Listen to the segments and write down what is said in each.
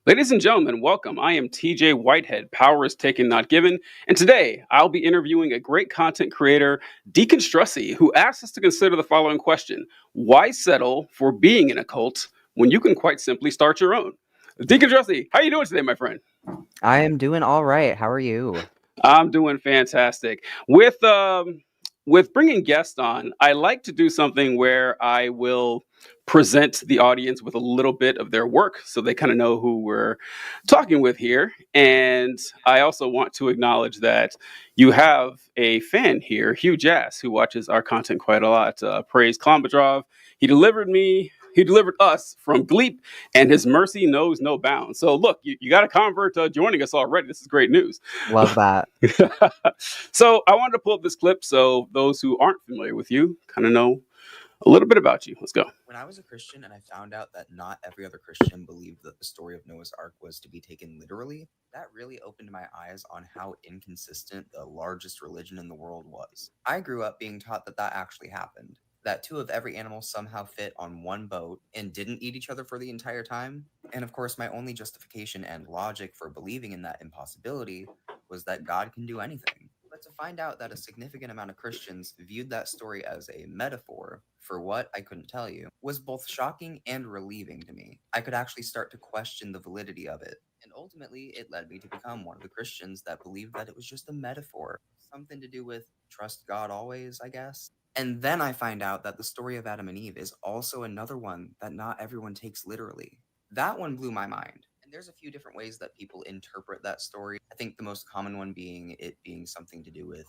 Ladies and gentlemen, welcome. I am TJ Whitehead, Power is Taken, Not Given, and today I'll be interviewing a great content creator, Deconstrussy, who asks us to consider the following question: why settle for being in a cult when you can quite simply start your own? Deconstrussy, how are you doing today, my friend? I am doing all right. How are you? I'm doing fantastic. With bringing guests on, I like to do something where I will present the audience with a little bit of their work so they kind of know who we're talking with here. And I also want to acknowledge that you have a fan here, Hugh Jass, who watches our content quite a lot. Praise Klombadrov. He delivered us from Gleep, and his mercy knows no bounds. So look, you got a convert joining us already. This is great news. Love that. So I wanted to pull up this clip so those who aren't familiar with you kind of know a little bit about you. Let's go. When I was a Christian and I found out that not every other Christian believed that the story of Noah's Ark was to be taken literally, that really opened my eyes on how inconsistent the largest religion in the world was. I grew up being taught that that actually happened, that two of every animal somehow fit on one boat and didn't eat each other for the entire time. And of course, my only justification and logic for believing in that impossibility was that God can do anything. But to find out that a significant amount of Christians viewed that story as a metaphor for what I couldn't tell you was both shocking and relieving to me. I could actually start to question the validity of it. And ultimately, it led me to become one of the Christians that believed that it was just a metaphor, something to do with trust God always, I guess. And then I find out that the story of Adam and Eve is also another one that not everyone takes literally. That one blew my mind. And there's a few different ways that people interpret that story. I think the most common one being it being something to do with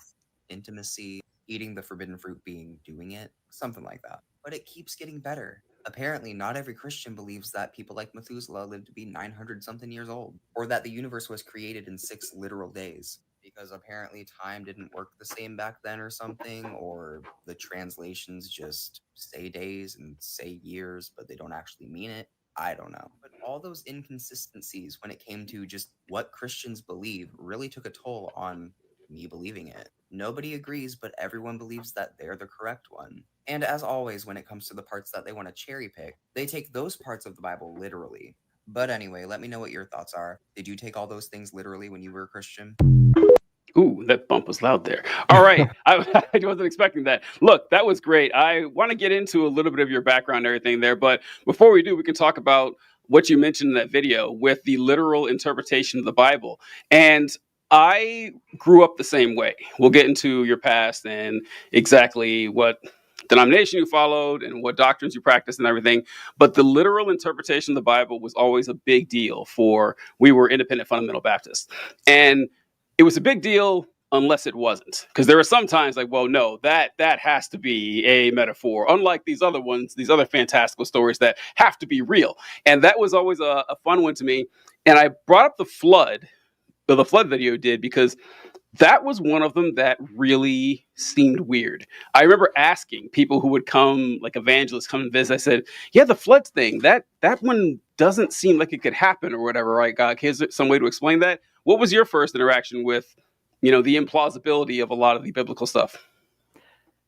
intimacy, eating the forbidden fruit being doing it, something like that. But it keeps getting better. Apparently, not every Christian believes that people like Methuselah lived to be 900 something years old, or that the universe was created in 6 literal days. Because apparently time didn't work the same back then or something, or the translations just say days and say years, but they don't actually mean it. I don't know. But all those inconsistencies when it came to just what Christians believe really took a toll on me believing it. Nobody agrees, but everyone believes that they're the correct one. And as always, when it comes to the parts that they want to cherry pick, they take those parts of the Bible literally. But anyway, let me know what your thoughts are. Did you take all those things literally when you were a Christian? Ooh, that bump was loud there. All right. I wasn't expecting that. Look, that was great. I want to get into a little bit of your background and everything there. But before we do, we can talk about what you mentioned in that video with the literal interpretation of the Bible. And I grew up the same way. We'll get into your past and exactly what denomination you followed and what doctrines you practiced and everything. But the literal interpretation of the Bible was always a big deal for, we were independent fundamental Baptists. And it was a big deal unless it wasn't, because there are some times like, well, no, that has to be a metaphor, unlike these other ones, these other fantastical stories that have to be real. And that was always a fun one to me. And I brought up the flood video did, because that was one of them that really seemed weird. I remember asking people who would come, like evangelists come and visit, I said, yeah, the flood thing, that one doesn't seem like it could happen or whatever, right? God, here's some way to explain that. What was your first interaction with, the implausibility of a lot of the biblical stuff?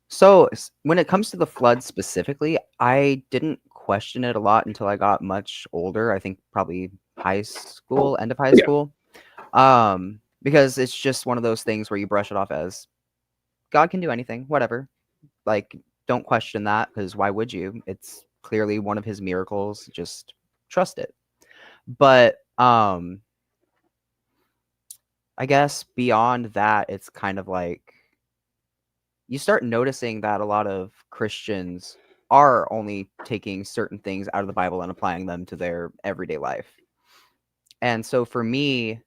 So, when it comes to the flood specifically, I didn't question it a lot until I got much older. I think probably high school, end of high Yeah. school. Because it's just one of those things where you brush it off as God can do anything, whatever. Like, don't question that, because why would you? It's clearly one of his miracles. Just trust it. But I guess beyond that, it's kind of like you start noticing that a lot of Christians are only taking certain things out of the Bible and applying them to their everyday life. And so for me,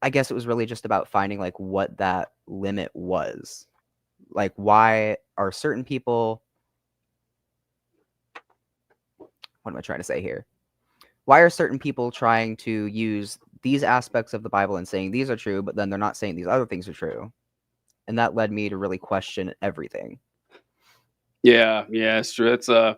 I guess it was really just about finding like what that limit was. Like, why are certain people, what am I trying to say here? Why are certain people trying to use these aspects of the Bible and saying these are true, but then they're not saying these other things are true? And that led me to really question everything. Yeah, it's true. It's around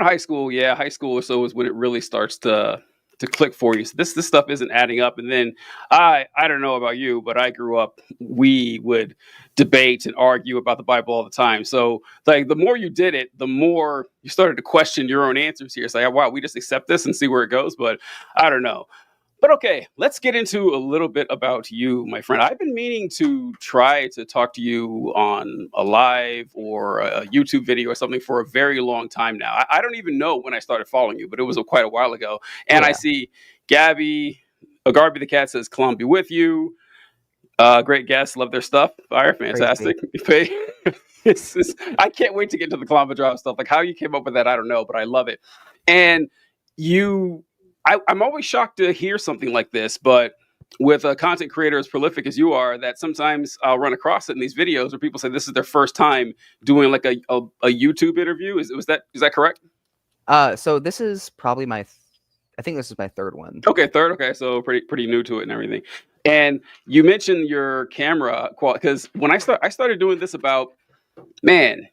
high school. Yeah, high school or so is when it really starts to to click for you. So this stuff isn't adding up. And then I don't know about you, but I grew up, we would debate and argue about the Bible all the time. So like the more you did it, the more you started to question your own answers here. It's like, wow, we just accept this and see where it goes. But I don't know. But okay, let's get into a little bit about you, my friend. I've been meaning to try to talk to you on a live or a YouTube video or something for a very long time now. I don't even know when I started following you, but it was quite a while ago. And I see Garby the cat says, Columbia be with you. Great guests, love their stuff. Fire, fantastic. I can't wait to get to the Columbia drop stuff. Like how you came up with that, I don't know, but I love it. And I'm always shocked to hear something like this, but with a content creator as prolific as you are, that sometimes I'll run across it in these videos where people say this is their first time doing like a YouTube interview. Is that correct? So this is probably I think this is my third one. Okay, third. Okay, so pretty new to it and everything. And you mentioned your camera quality, because when I started doing this about, man,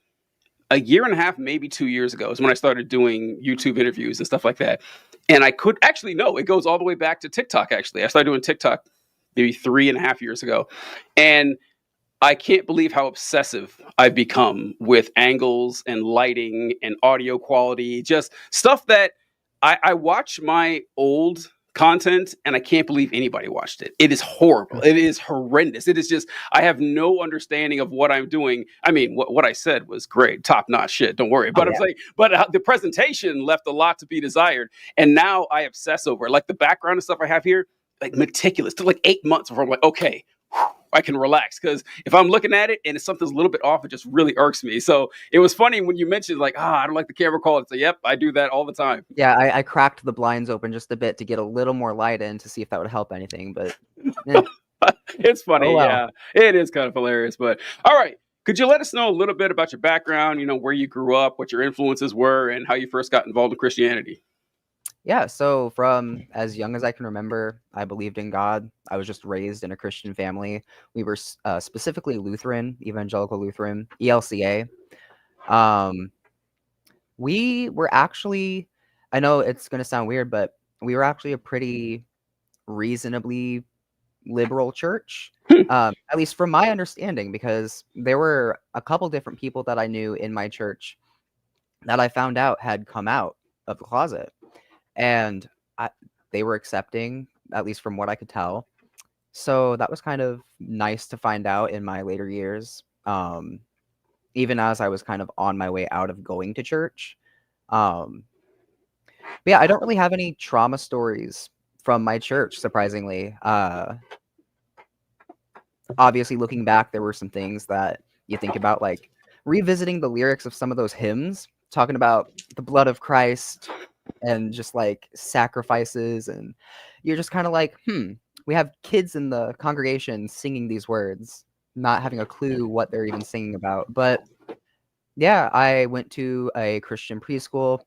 a year and a half, maybe 2 years ago is when I started doing YouTube interviews and stuff like that. And I could actually, no, it goes all the way back to TikTok, actually. I started doing TikTok maybe 3.5 years ago. And I can't believe how obsessive I've become with angles and lighting and audio quality, just stuff that I watch my old content and I can't believe anybody watched it. It is horrible. It is horrendous. It is just, I have no understanding of what I'm doing. I mean, what I said was great, top notch shit. Don't worry. But I'm saying, but the presentation left a lot to be desired. And now I obsess over it. Like the background and stuff I have here, like meticulous. Took like 8 months before I'm like, okay, I can relax, because if I'm looking at it and if something's a little bit off, it just really irks me. So it was funny when you mentioned like, I don't like the camera quality. So yep, I do that all the time. Yeah, I cracked the blinds open just a bit to get a little more light in to see if that would help anything. But it's funny. Oh, wow. Yeah, it is kind of hilarious. But all right, could you let us know a little bit about your background? You know, where you grew up, what your influences were, and how you first got involved in Christianity? Yeah, so from as young as I can remember, I believed in God. I was just raised in a Christian family. We were specifically Lutheran, Evangelical Lutheran, ELCA. We were actually, I know it's going to sound weird, but we were actually a pretty reasonably liberal church, at least from my understanding, because there were a couple different people that I knew in my church that I found out had come out of the closet. And they were accepting, at least from what I could tell. So that was kind of nice to find out in my later years, even as I was kind of on my way out of going to church. But yeah, I don't really have any trauma stories from my church, surprisingly. Obviously, looking back, there were some things that you think about, like revisiting the lyrics of some of those hymns, talking about the blood of Christ and just like sacrifices, and you're just kind of like, we have kids in the congregation singing these words, not having a clue what they're even singing about. But yeah, I went to a Christian preschool,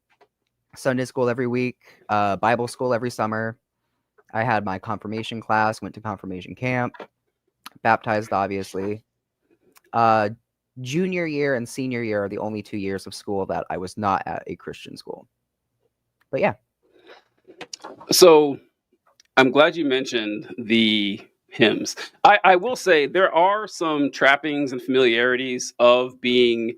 Sunday school every week, Bible school every summer. I had my confirmation class, went to confirmation camp, baptized, obviously. Junior year and senior year are the only 2 years of school that I was not at a Christian school. But yeah. So I'm glad you mentioned the hymns. I will say there are some trappings and familiarities of being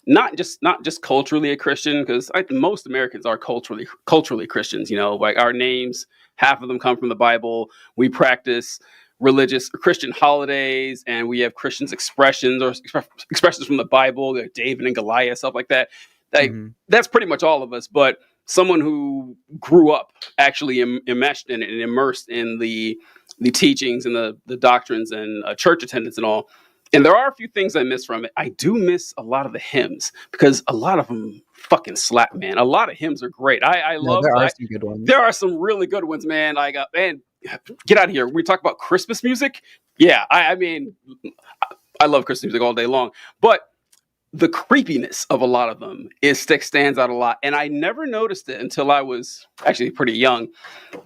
not just culturally a Christian, because most Americans are culturally Christians. You know, like our names, half of them come from the Bible. We practice religious Christian holidays, and we have Christians expressions or expressions from the Bible, like David and Goliath, stuff like that. Like that's pretty much all of us. But someone who grew up actually enmeshed in it and immersed in the teachings and the doctrines and church attendance and all. And there are a few things I miss from it. I do miss a lot of the hymns, because a lot of them fucking slap, man. A lot of hymns are great. I love. There are some good ones. There are some really good ones, man. Like, man, get out of here. We talk about Christmas music. Yeah, I mean, I love Christmas music all day long, but the creepiness of a lot of them stands out a lot. And I never noticed it until I was actually pretty young.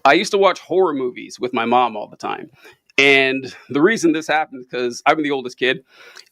I used to watch horror movies with my mom all the time. And the reason this happened is because I'm the oldest kid.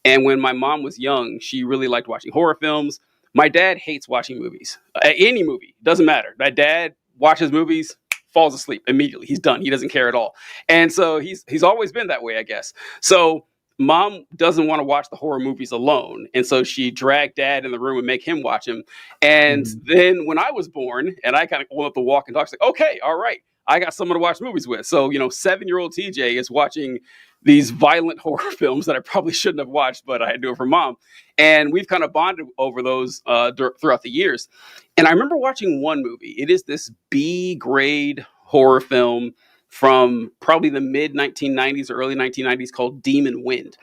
And when my mom was young, she really liked watching horror films. My dad hates watching movies. Any movie, doesn't matter. My dad watches movies, falls asleep immediately. He's done. He doesn't care at all. And so he's always been that way, I guess. So mom doesn't want to watch the horror movies alone. And so she dragged dad in the room and make him watch him. And then when I was born and I kind of went up the walk and talk, like, okay, all right, I got someone to watch movies with. So, 7-year-old TJ is watching these violent horror films that I probably shouldn't have watched, but I had to do it for mom. And we've kind of bonded over those throughout the years. And I remember watching one movie. It is this B-grade horror film from probably the mid 1990s or early 1990s called Demon Wind.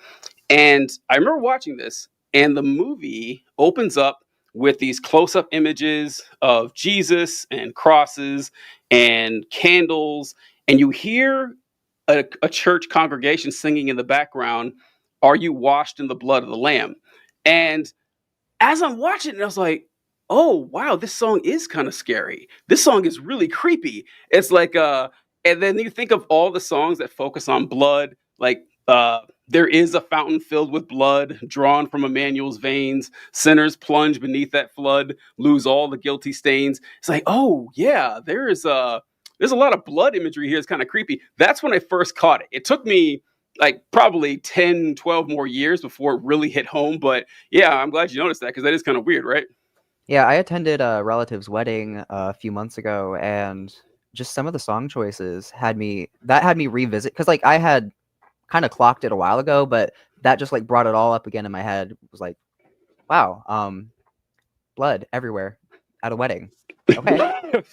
And I remember watching this, and the movie opens up with these close-up images of Jesus and crosses and candles, and you hear a church congregation singing in the background, "Are you washed in the blood of the Lamb?" And as I'm watching it, I was like, oh, wow, this song is kind of scary. This song is really creepy. It's like, and then you think of all the songs that focus on blood, like, there is a fountain filled with blood drawn from Emmanuel's veins. Sinners plunge beneath that flood, lose all the guilty stains. It's like, oh, yeah, there's a lot of blood imagery here. It's kind of creepy. That's when I first caught it. It took me like probably 10, 12 more years before it really hit home. But yeah, I'm glad you noticed that because that is kind of weird, right? Yeah, I attended a relative's wedding a few months ago, and just some of the song choices had me revisit, because like I had kind of clocked it a while ago, but that just like brought it all up again in my head. It was like, wow, blood everywhere at a wedding. Okay.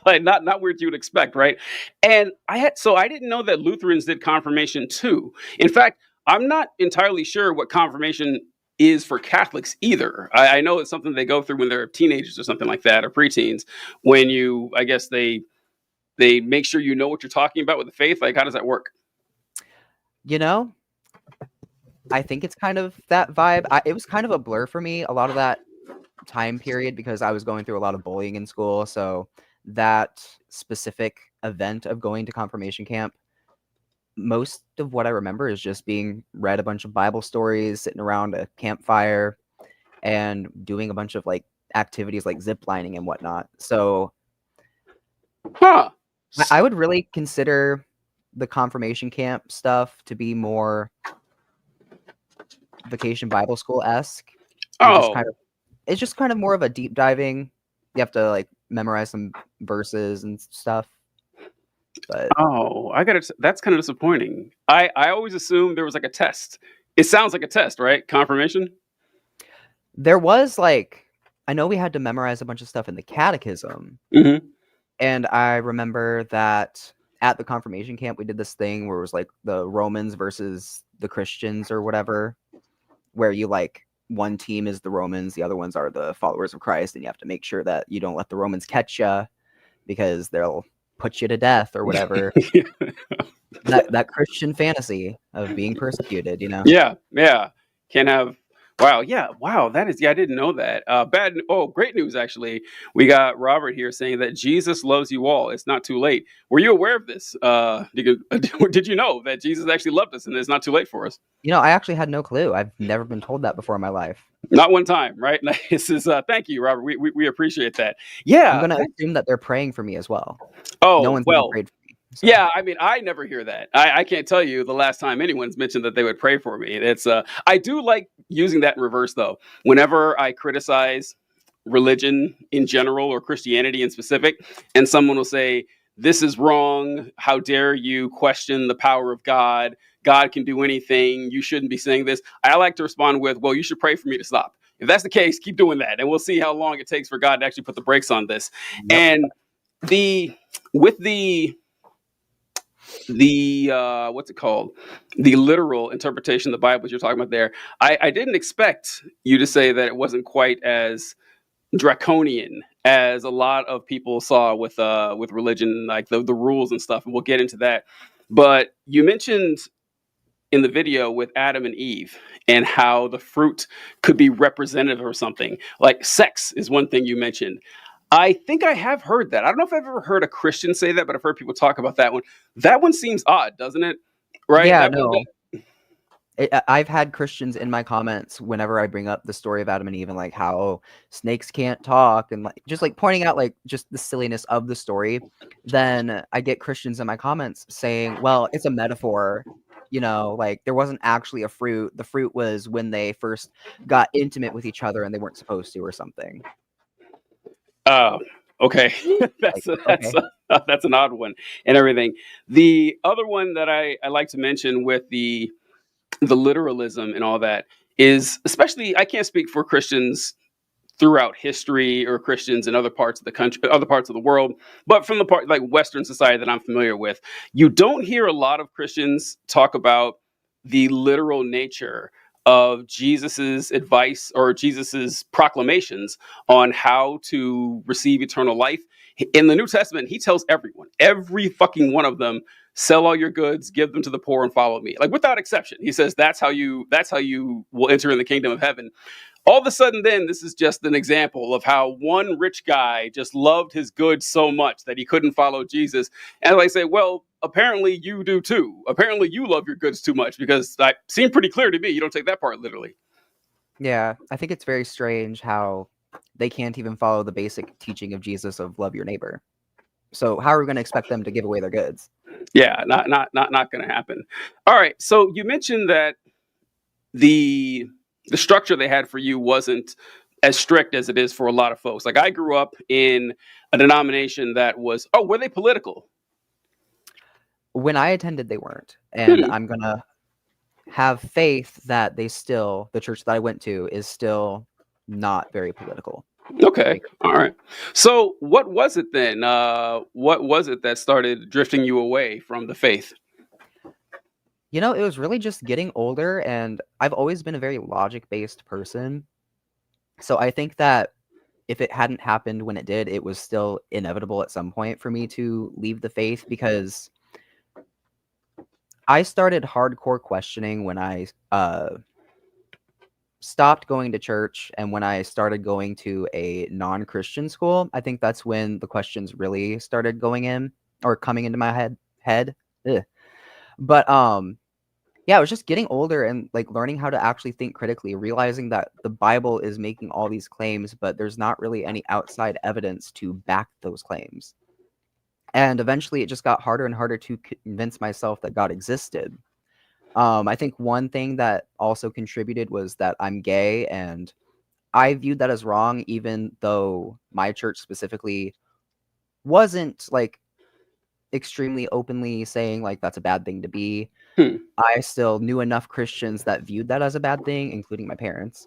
Like not where you would expect, right? And I didn't know that Lutherans did confirmation too. In fact, I'm not entirely sure what confirmation is for Catholics either. I know it's something they go through when they're teenagers or something like that, or preteens, when I guess they make sure you know what you're talking about with the faith. Like, how does that work? I think it's kind of that vibe. It was kind of a blur for me, a lot of that time period, because I was going through a lot of bullying in school. So that specific event of going to confirmation camp, most of what I remember is just being read a bunch of Bible stories, sitting around a campfire, and doing a bunch of like activities like zip lining and whatnot. So I would really consider the confirmation camp stuff to be more Vacation Bible School-esque. It's just kind of more of a deep diving. You have to like memorize some verses and stuff. But that's kind of disappointing. I always assumed there was like a test. It sounds like a test, right? Confirmation? There was like, I know we had to memorize a bunch of stuff in the catechism. Mm-hmm. And I remember that at the confirmation camp, we did this thing where it was like the Romans versus the Christians or whatever, where you like, one team is the Romans, the other ones are the followers of Christ, and you have to make sure that you don't let the Romans catch you because they'll put you to death or whatever. that Christian fantasy of being persecuted, Yeah. Can't have. Wow. That is. Yeah, I didn't know that. Great news actually. We got Robert here saying that Jesus loves you all. It's not too late. Were you aware of this? Did you know that Jesus actually loved us and it's not too late for us? I actually had no clue. I've never been told that before in my life. Not one time, right? This is thank you, Robert. We appreciate that. Yeah, I'm gonna assume that they're praying for me as well. Oh, no one's ever prayed for me. So. Yeah, I mean, I never hear that. I can't tell you the last time anyone's mentioned that they would pray for me. It's I do like using that in reverse though. Whenever I criticize religion in general or Christianity in specific, and someone will say, "This is wrong. How dare you question the power of God? God can do anything. You shouldn't be saying this." I like to respond with, "Well, you should pray for me to stop." If that's the case, keep doing that, and we'll see how long it takes for God to actually put the brakes on this. Yep. And with the what's it called? The literal interpretation of the Bible you're talking about there. I didn't expect you to say that it wasn't quite as draconian as a lot of people saw with religion, like the rules and stuff. And we'll get into that. But you mentioned in the video with Adam and Eve and how the fruit could be representative or something. Like sex is one thing you mentioned. I think I have heard that. I don't know if I've ever heard a Christian say that, but I've heard people talk about that one. That one seems odd, doesn't it? Right? Yeah, no. I've had Christians in my comments whenever I bring up the story of Adam and Eve and like how snakes can't talk and like just like pointing out like just the silliness of the story. Then I get Christians in my comments saying, well, it's a metaphor. You know, like there wasn't actually a fruit. The fruit was when they first got intimate with each other and they weren't supposed to or something. Oh, okay. Like, okay. That's an odd one and everything. The other one that I like to mention with the literalism and all that is, especially, I can't speak for Christians throughout history or Christians in other parts of the country, other parts of the world, but from the part like Western society that I'm familiar with, you don't hear a lot of Christians talk about the literal nature of Jesus's advice or Jesus's proclamations on how to receive eternal life. In the New Testament, he tells everyone, every fucking one of them, sell all your goods, give them to the poor, and follow me. Like without exception, he says that's how you will enter in the kingdom of heaven. All of a sudden, then, this is just an example of how one rich guy just loved his goods so much that he couldn't follow Jesus. And I say, well, apparently you do too. Apparently you love your goods too much, because it seemed pretty clear to me you don't take that part literally. Yeah, I think it's very strange how they can't even follow the basic teaching of Jesus of love your neighbor. So how are we going to expect them to give away their goods? Yeah, not going to happen. All right, so you mentioned that the structure they had for you wasn't as strict as it is for a lot of folks. Like I grew up in a denomination that was, oh, were they political? When I attended, they weren't. And Hmm. I'm going to have faith that the church that I went to is still not very political. Okay. All right. So what was it then? What was it that started drifting you away from the faith? You know, it was really just getting older, and I've always been a very logic-based person. So I think that if it hadn't happened when it did, it was still inevitable at some point for me to leave the faith, because I started hardcore questioning when I stopped going to church and when I started going to a non-Christian school. I think that's when the questions really started going in or coming into my head. Ugh. But yeah, I was just getting older and like learning how to actually think critically, realizing that the Bible is making all these claims, but there's not really any outside evidence to back those claims. And eventually it just got harder and harder to convince myself that God existed. I think one thing that also contributed was that I'm gay, and I viewed that as wrong, even though my church specifically wasn't like extremely openly saying like that's a bad thing to be. Hmm. I still knew enough Christians that viewed that as a bad thing, including my parents.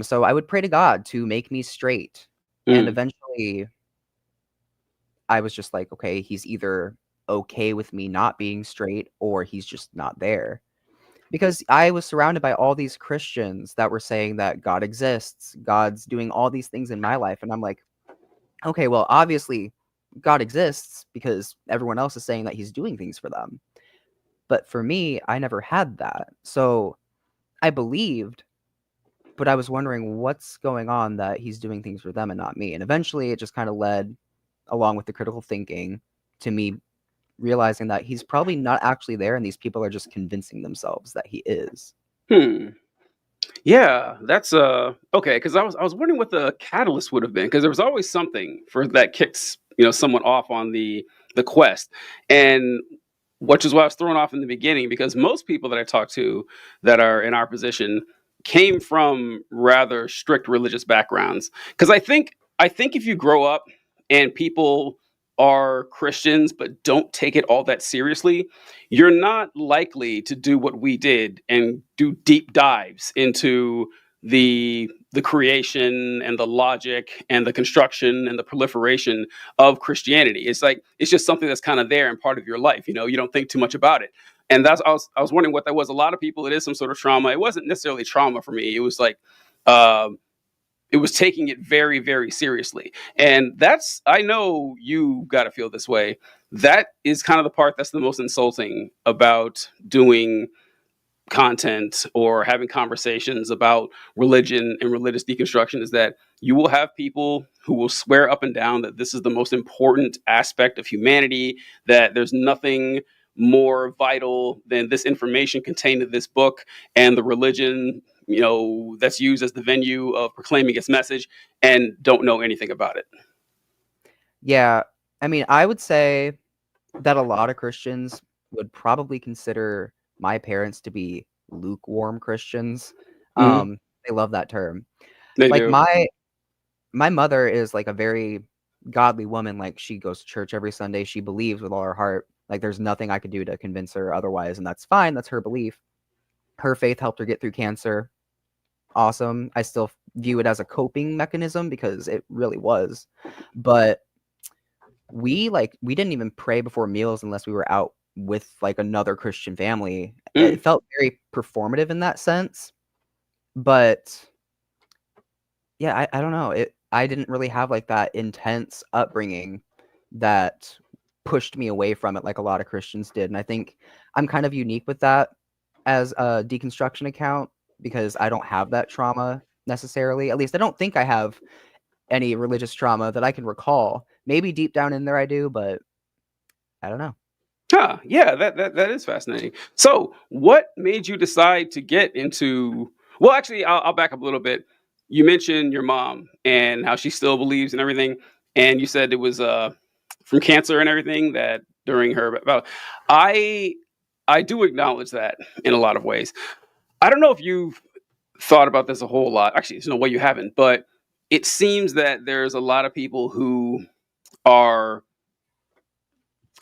So I would pray to God to make me straight. And Mm. eventually I was just like, okay, he's either okay with me not being straight or he's just not there. Because I was surrounded by all these Christians that were saying that God exists, God's doing all these things in my life. And I'm like, okay, well, obviously God exists because everyone else is saying that he's doing things for them. But for me, I never had that. So I believed, but I was wondering what's going on that he's doing things for them and not me. And eventually it just kind of led, along with the critical thinking, to me realizing that he's probably not actually there and these people are just convincing themselves that he is. Hmm. Yeah, that's okay. Because I was wondering what the catalyst would have been, because there was always something for that kicks someone off on the quest, and which is why I was thrown off in the beginning, because most people that I talk to that are in our position came from rather strict religious backgrounds. Because I think if you grow up and people are Christians but don't take it all that seriously, you're not likely to do what we did and do deep dives into the creation and the logic and the construction and the proliferation of Christianity. It's like it's just something that's kind of there and part of your life. You don't think too much about it. And I was wondering what that was. A lot of people, it is some sort of trauma. It wasn't necessarily trauma for me. It was like it was taking it very, very seriously. And I know you got to feel this way. That is kind of the part that's the most insulting about doing content or having conversations about religion and religious deconstruction, is that you will have people who will swear up and down that this is the most important aspect of humanity, that there's nothing more vital than this information contained in this book and the religion, that's used as the venue of proclaiming its message, and don't know anything about it. Yeah, I mean, I would say that a lot of Christians would probably consider my parents to be lukewarm Christians. Mm-hmm. They love that term. They Like, do. my mother is, like, a very godly woman. Like, she goes to church every Sunday. She believes with all her heart. Like, there's nothing I could do to convince her otherwise, and that's fine. That's her belief. Her faith helped her get through cancer. Awesome. I still view it as a coping mechanism because it really was. But we didn't even pray before meals unless we were out with, like, another Christian family. It felt very performative in that sense. But yeah, I don't know. I didn't really have, like, that intense upbringing that pushed me away from it like a lot of Christians did, and I think I'm kind of unique with that as a deconstruction account because I don't have that trauma necessarily. At least I don't think I have any religious trauma that I can recall. Maybe deep down in there I do, but I don't know. Huh, yeah, that is fascinating. So, what made you decide to get into? Well, actually, I'll back up a little bit. You mentioned your mom and how she still believes and everything, and you said it was from cancer and everything that during her. Well, I do acknowledge that in a lot of ways. I don't know if you've thought about this a whole lot. Actually, there's no way you haven't, but it seems that there's a lot of people who are,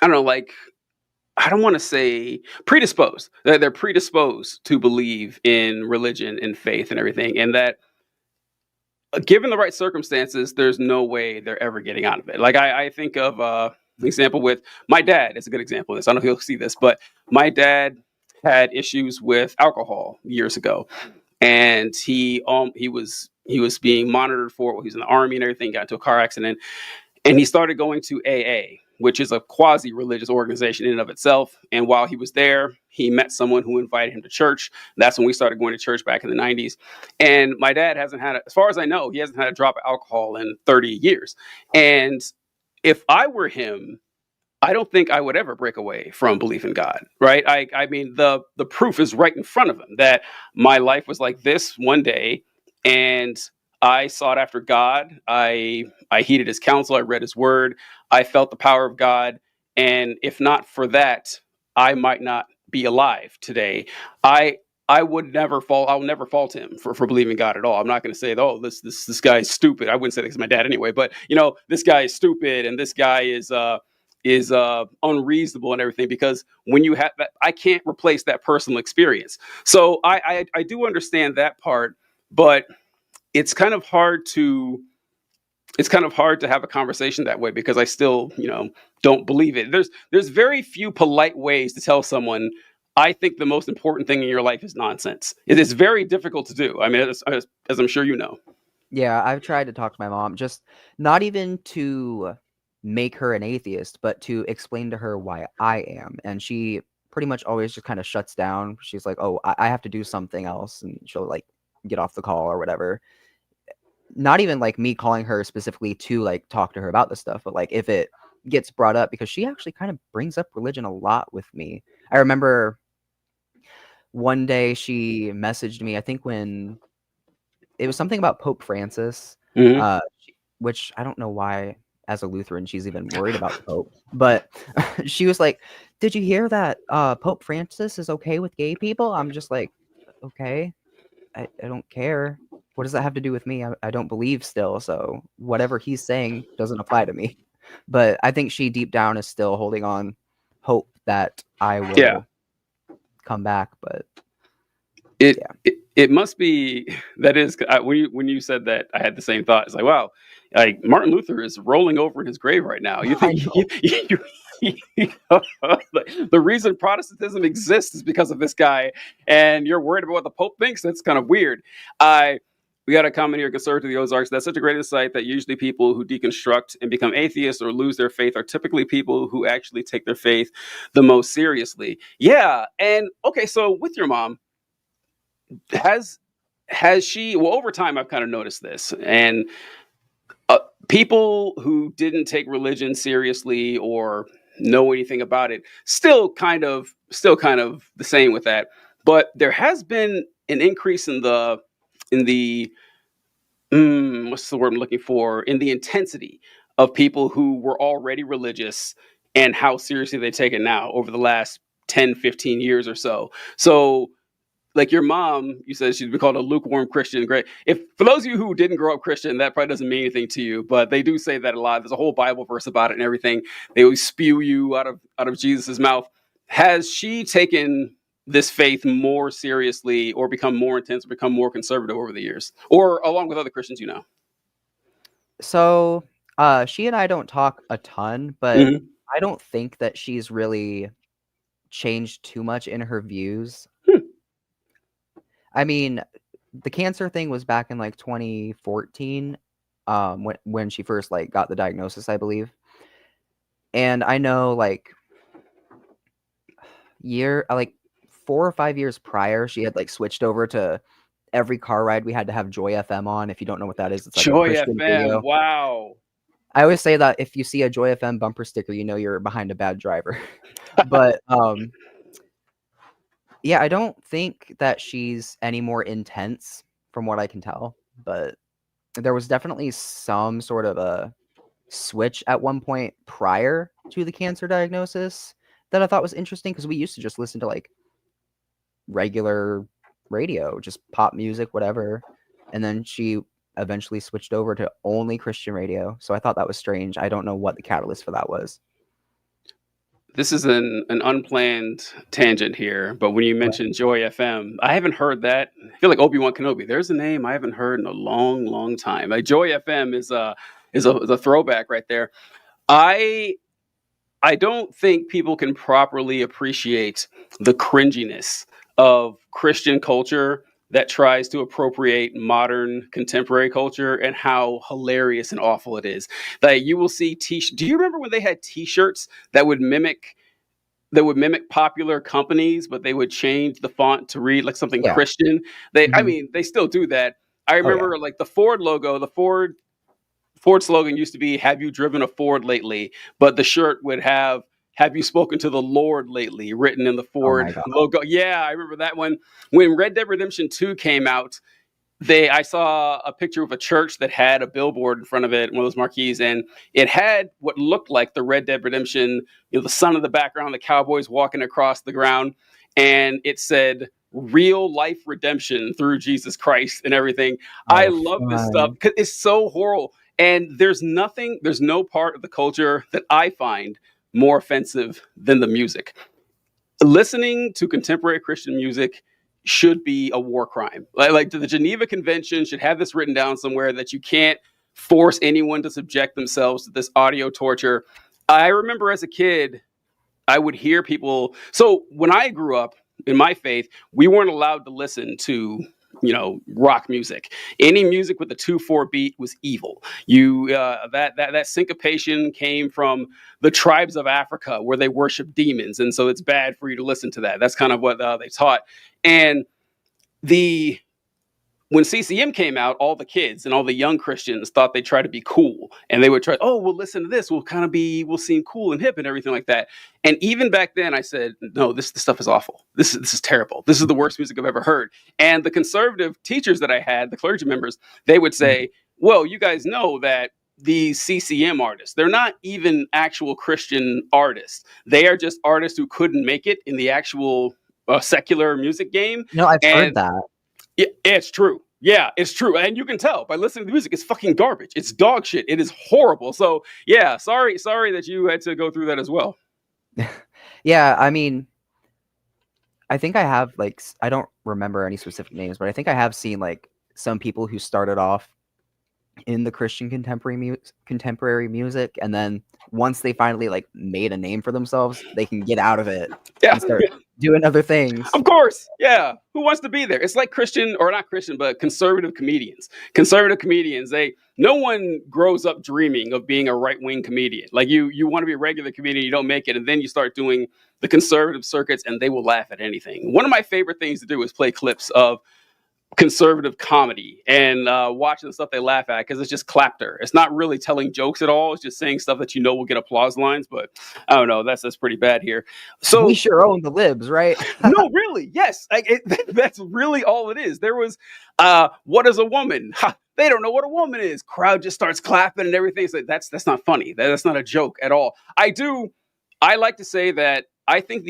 I don't know, like, I don't want to say predisposed. They're predisposed to believe in religion and faith and everything, and that given the right circumstances, there's no way they're ever getting out of it. Like I think of an example with my dad. It's a good example of this. I don't know if you'll see this, but my dad had issues with alcohol years ago, and he was being monitored for it. He was in the army and everything. Got into a car accident, and he started going to AA, which is a quasi-religious organization in and of itself. And while he was there, he met someone who invited him to church. That's when we started going to church back in the 90s. And my dad hasn't had, as far as I know, he hasn't had a drop of alcohol in 30 years. And if I were him, I don't think I would ever break away from belief in God, right? I mean, the proof is right in front of him that my life was like this one day, and I sought after God. I heeded his counsel. I read his word. I felt the power of God, and if not for that, I might not be alive today. I would never fall. I'll never fault him for believing God at all. I'm not going to say, oh, this guy's stupid. I wouldn't say that because my dad anyway. But this guy is stupid, and this guy is unreasonable and everything, because when you have that, I can't replace that personal experience. So I do understand that part, but it's kind of hard to have a conversation that way because I still don't believe it. There's very few polite ways to tell someone, I think the most important thing in your life is nonsense. It is very difficult to do. I mean, as I'm sure you know. Yeah, I've tried to talk to my mom, just not even to make her an atheist, but to explain to her why I am. And she pretty much always just kind of shuts down. She's like, oh, I have to do something else. And she'll, like, get off the call or whatever. Not even like me calling her specifically to, like, talk to her about this stuff, but like if it gets brought up, because she actually kind of brings up religion a lot with me. I remember one day she messaged me, I think when it was something about Pope Francis, Mhm. which I don't know why, as a Lutheran, she's even worried about the Pope. But she was like, "Did you hear that Pope Francis is okay with gay people?" I'm just like, "Okay, I don't care. What does that have to do with me? I don't believe still, so whatever he's saying doesn't apply to me." But I think she deep down is still holding on hope that I Yeah. will come back. But It, yeah. it must be that is when you said that, I had the same thought. It's like, wow, like Martin Luther is rolling over in his grave right now. You I think know. the reason Protestantism exists is because of this guy, and you're worried about what the Pope thinks? That's kind of weird. We got a comment here, Conservative to the Ozarks. That's such a great insight that usually people who deconstruct and become atheists or lose their faith are typically people who actually take their faith the most seriously. Yeah, and okay, so with your mom, has she, well, over time I've kind of noticed this, and people who didn't take religion seriously or know anything about it. Still kind of the same with that. But there has been an increase in the what's the word I'm looking for? In the intensity of people who were already religious and how seriously they take it now over the last 10, 15 years or so. So like your mom, you said she'd be called a lukewarm Christian. Great. If for those of you who didn't grow up Christian, that probably doesn't mean anything to you, but they do say that a lot. There's a whole Bible verse about it and everything. They always spew you out of Jesus's mouth. Has she taken this faith more seriously, or become more intense, or become more conservative over the years, or along with other Christians, you know? So, she and I don't talk a ton, but Mhm. I don't think that she's really changed too much in her views. Hmm. I mean, the cancer thing was back in like 2014, when she first like got the diagnosis, I believe. And I know like 4 or 5 years prior, she had like switched over to every car ride we had to have Joy FM on. If you don't know what that is, it's like a Joy Christian FM. radio. Wow. I always say that if you see a Joy FM bumper sticker, you know you're behind a bad driver. But yeah, I don't think that she's any more intense from what I can tell. But there was definitely some sort of a switch at one point prior to the cancer diagnosis that I thought was interesting, because we used to just listen to like regular radio, just pop music, whatever. And then she eventually switched over to only Christian radio. So I thought that was strange. I don't know what the catalyst for that was. This is an unplanned tangent here, but when you mentioned Joy FM, I haven't heard that. I feel like Obi-Wan Kenobi. There's a name I haven't heard in a long, long time. Like Joy FM is a throwback right there. I don't think people can properly appreciate the cringiness of Christian culture that tries to appropriate modern contemporary culture, and how hilarious and awful it is. Like you will see do you remember when they had t-shirts that would mimic popular companies, but they would change the font to read like something Yeah. Christian? I mean, they still do that. I remember like the Ford logo, the Ford slogan used to be "Have you driven a Ford lately?" But the shirt would have "Have you spoken to the Lord lately?" written in the Oh my Ford God. logo. Yeah, I remember that one. When Red Dead Redemption 2 came out, I saw a picture of a church that had a billboard in front of it, one of those marquees, and it had what looked like the Red Dead Redemption, the sun in the background, the cowboys walking across the ground, and it said "Real life redemption through Jesus Christ" and everything. I Oh, love this stuff fun. because it's so horrible. And there's no part of the culture that I find more offensive than the music. Listening to contemporary Christian music should be a war crime. Like the Geneva Convention should have this written down somewhere, that you can't force anyone to subject themselves to this audio torture. I remember as a kid, I would hear people. So when I grew up in my faith, we weren't allowed to listen to, rock music. Any music with a 2/4 beat was evil. That syncopation came from the tribes of Africa where they worship demons, and so it's bad for you to listen to that. That's kind of what they taught. And the when CCM came out, all the kids and all the young Christians thought they'd try to be cool, and they would try, oh, we'll listen to this. We'll seem cool and hip and everything like that. And even back then I said, no, this stuff is awful. This is terrible. This is the worst music I've ever heard. And the conservative teachers that I had, the clergy members, they would say, well, you guys know that these CCM artists, they're not even actual Christian artists. They are just artists who couldn't make it in the actual secular music game. No, I've And heard that. it's true. Yeah, it's true. And you can tell by listening to the music, it's fucking garbage. It's dog shit. It is horrible. So yeah, sorry that you had to go through that as well. Yeah, I mean, I think I have like I don't remember any specific names, but I think I have seen like some people who started off in the Christian contemporary music, and then once they finally like made a name for themselves, they can get out of it Yeah. and start doing other things. Of course. Yeah. Who wants to be there? It's like Christian, or not Christian, but conservative comedians. No one grows up dreaming of being a right-wing comedian. Like you want to be a regular comedian, you don't make it, and then you start doing the conservative circuits, and they will laugh at anything. One of my favorite things to do is play clips of conservative comedy and watching the stuff they laugh at, because it's just clapter. It's not really telling jokes at all. It's just saying stuff that will get applause lines. But I don't know. That's pretty bad here. So we sure own the libs, right? no, really, yes. That's really all it is. There was, what is a woman? Ha, they don't know what a woman is. Crowd just starts clapping and everything. So that's not funny. That's not a joke at all. I like to say that I think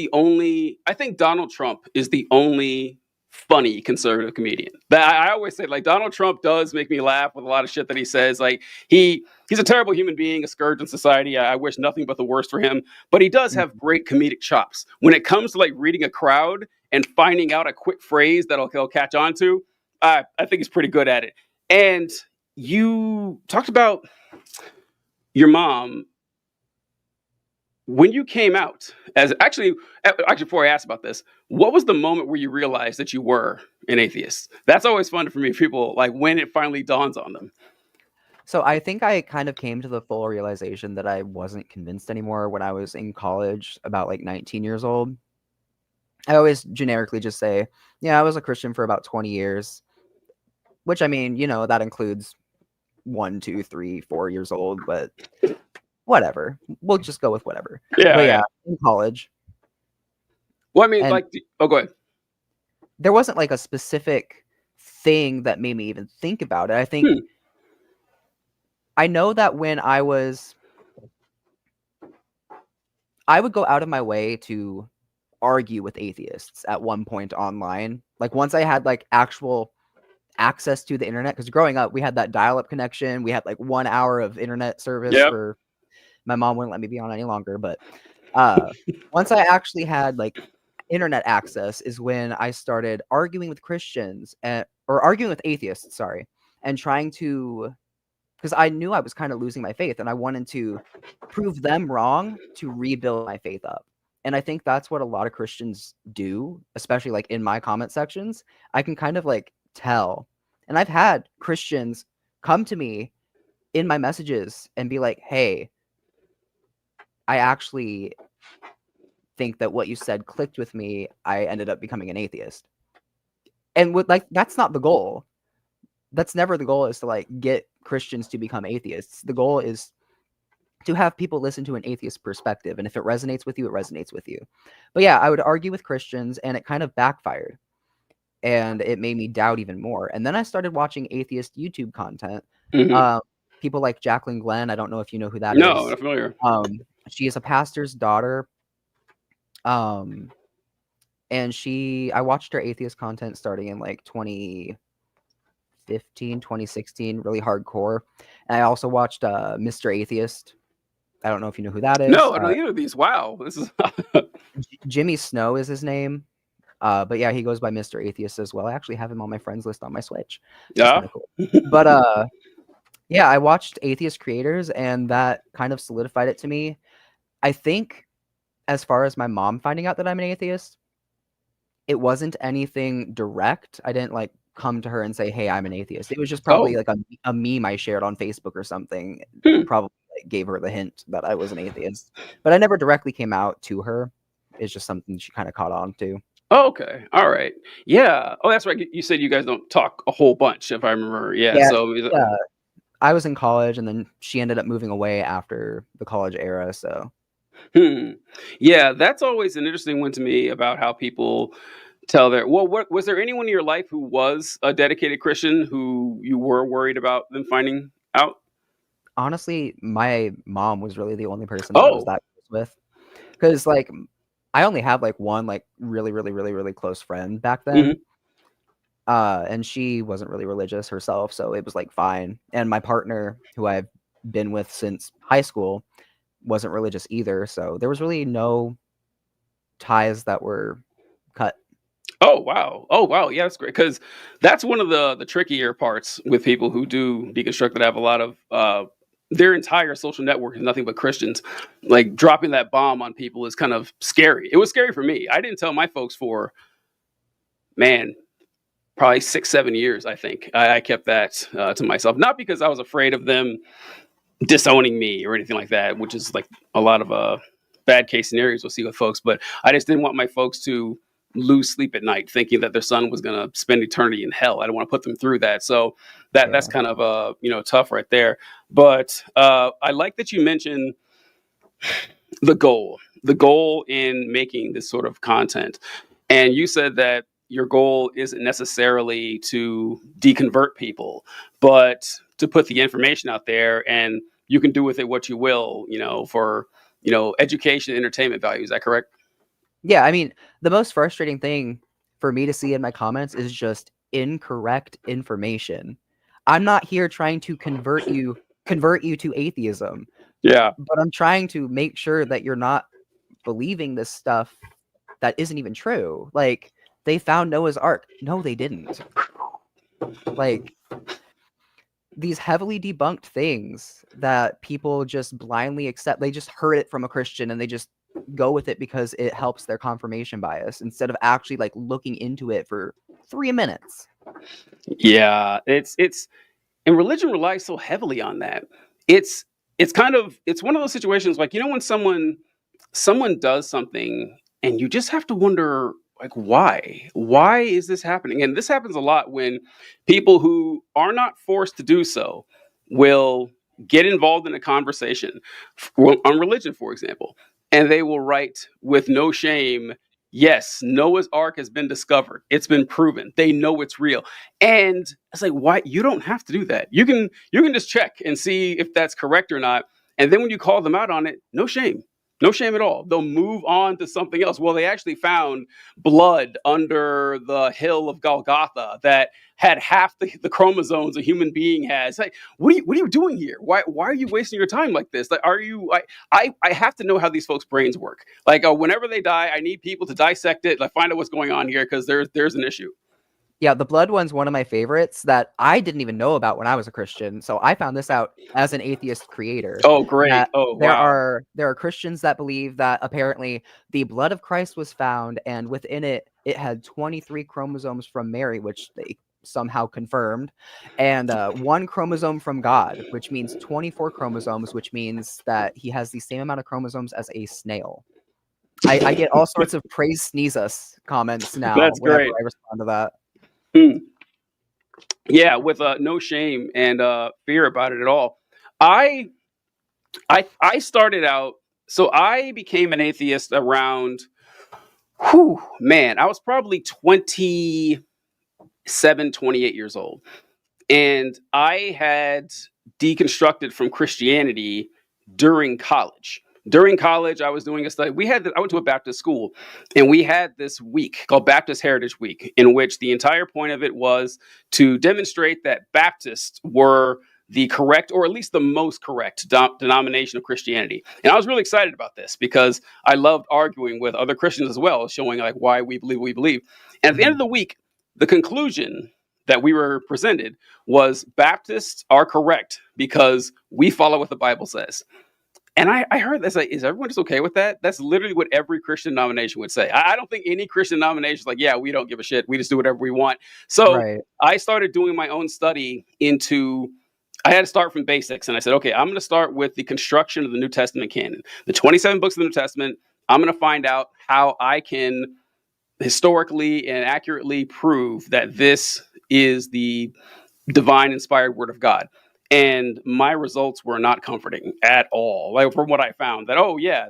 Donald Trump is the only funny conservative comedian. That I always say, like, Donald Trump does make me laugh with a lot of shit that he says. Like, he's a terrible human being, a scourge in society. I wish nothing but the worst for him. But he does have great comedic chops. When it comes to like reading a crowd and finding out a quick phrase that he'll catch on to, I think he's pretty good at it. And you talked about your mom. When you came out as actually before I asked about this, what was the moment where you realized that you were an atheist? That's always fun for me, people, like when it finally dawns on them. So I think I kind of came to the full realization that I wasn't convinced anymore when I was in college, about like 19 years old. I always generically just say, yeah, I was a Christian for about 20 years, which, I mean, that includes 1, 2, 3, 4 years old, but whatever. We'll just go with whatever. Yeah, but yeah. In college. Well, I mean, go ahead. There wasn't like a specific thing that made me even think about it. I think I know that when I would go out of my way to argue with atheists at one point online. Like once I had like actual access to the internet, because growing up we had that dial-up connection. We had like 1 hour of internet service for my mom wouldn't let me be on any longer. But once I actually had like internet access is when I started arguing with Christians or arguing with atheists, and trying to, because I knew I was kind of losing my faith and I wanted to prove them wrong to rebuild my faith up. And I think that's what a lot of Christians do, especially like in my comment sections. I can kind of like tell. And I've had Christians come to me in my messages and be like, hey, I actually think that what you said clicked with me. I ended up becoming an atheist. And that's not the goal. That's never the goal, is to like get Christians to become atheists. The goal is to have people listen to an atheist perspective. And if it resonates with you, it resonates with you. But yeah, I would argue with Christians and it kind of backfired. And it made me doubt even more. And then I started watching atheist YouTube content. People like Jacqueline Glenn. I don't know if you know who that is. No, not familiar. She is a pastor's daughter. And I watched her atheist content starting in like 2015, 2016, really hardcore. And I also watched Mr. Atheist. I don't know if you know who that is. No, I don't either of these. Wow. This is Jimmy Snow is his name. But yeah, he goes by Mr. Atheist as well. I actually have him on my friends list on my Switch. Yeah. Cool. But yeah, I watched atheist creators and that kind of solidified it to me. I think as far as my mom finding out that I'm an atheist, it wasn't anything direct. I didn't like come to her and say, hey, I'm an atheist. It was just probably like a meme I shared on Facebook or something. Probably like, gave her the hint that I was an atheist. But I never directly came out to her. It's just something she kind of caught on to. Oh, okay. All right. Yeah. Oh, that's right. You said you guys don't talk a whole bunch, if I remember. Yeah. So I was in college and then she ended up moving away after the college era. So yeah, that's always an interesting one to me, about how people tell was there anyone in your life who was a dedicated Christian who you were worried about them finding out? Honestly, my mom was really the only person that I was that close with. Because like I only have like one like really, really, really, really close friend back then. And she wasn't really religious herself, so it was like fine. And my partner, who I've been with since high school, wasn't religious either, so there was really no ties that were cut. Oh wow, yeah, that's great, because that's one of the trickier parts with people who do deconstruct, that have a lot of their entire social network is nothing but Christians. Like dropping that bomb on people is kind of scary. It was scary for me. I didn't tell my folks for probably 6-7 years. I think I kept that to myself, not because I was afraid of them disowning me or anything like that, which is like a lot of bad case scenarios we'll see with folks, but I just didn't want my folks to lose sleep at night thinking that their son was going to spend eternity in hell. I don't want to put them through that. So that's kind of tough right there. But I like that you mentioned the goal in making this sort of content. And you said that your goal isn't necessarily to deconvert people, but to put the information out there, and you can do with it what you will, for, education, entertainment value. Is that correct? Yeah, I mean, the most frustrating thing for me to see in my comments is just incorrect information. I'm not here trying to convert you to atheism. Yeah. But I'm trying to make sure that you're not believing this stuff that isn't even true. Like, they found Noah's Ark. No, they didn't. Like, these heavily debunked things that people just blindly accept, they just heard it from a Christian and they just go with it because it helps their confirmation bias instead of actually like looking into it for 3 minutes. Yeah, it's and religion relies so heavily on that. It's one of those situations like, when someone does something and you just have to wonder, like, why is this happening? And this happens a lot when people who are not forced to do so will get involved in a conversation on religion, for example, and they will write with no shame, yes, Noah's Ark has been discovered, it's been proven, they know it's real. And it's like, why? You don't have to do that. You can just check and see if that's correct or not. And then when you call them out on it, no shame. No shame at all. They'll move on to something else. Well, they actually found blood under the hill of Golgotha that had half the chromosomes a human being has. Like, what are you doing here? Why are you wasting your time like this? Like, I have to know how these folks' brains work. Like, whenever they die, I need people to dissect it, like find out what's going on here, because there's an issue. Yeah, the blood one's one of my favorites that I didn't even know about when I was a Christian. So I found this out as an atheist creator. Oh, great. Oh, wow. There are Christians that believe that apparently the blood of Christ was found, and within it had 23 chromosomes from Mary, which they somehow confirmed, and 1 chromosome from God, which means 24 chromosomes, which means that he has the same amount of chromosomes as a snail. I get all sorts of praise sneeze us comments now. That's whenever great. I respond to that. Yeah, with no shame and fear about it at all. I started out, so I became an atheist around, I was probably 27, 28 years old. And I had deconstructed from Christianity during college. During college, I was doing a study. I went to a Baptist school, and we had this week called Baptist Heritage Week, in which the entire point of it was to demonstrate that Baptists were the correct, or at least the most correct, denomination of Christianity. And I was really excited about this because I loved arguing with other Christians as well, showing like why we believe what we believe. And at the end of the week, the conclusion that we were presented was Baptists are correct because we follow what the Bible says. And I heard that's like, is everyone just okay with that? That's literally what every Christian denomination would say. I don't think any Christian denomination is like, yeah, we don't give a shit. We just do whatever we want. So Right. I started doing my own study I had to start from basics. And I said, okay, I'm going to start with the construction of the New Testament canon. The 27 books of the New Testament, I'm going to find out how I can historically and accurately prove that this is the divine inspired word of God. And my results were not comforting at all. Like, from what I found, that, oh yeah,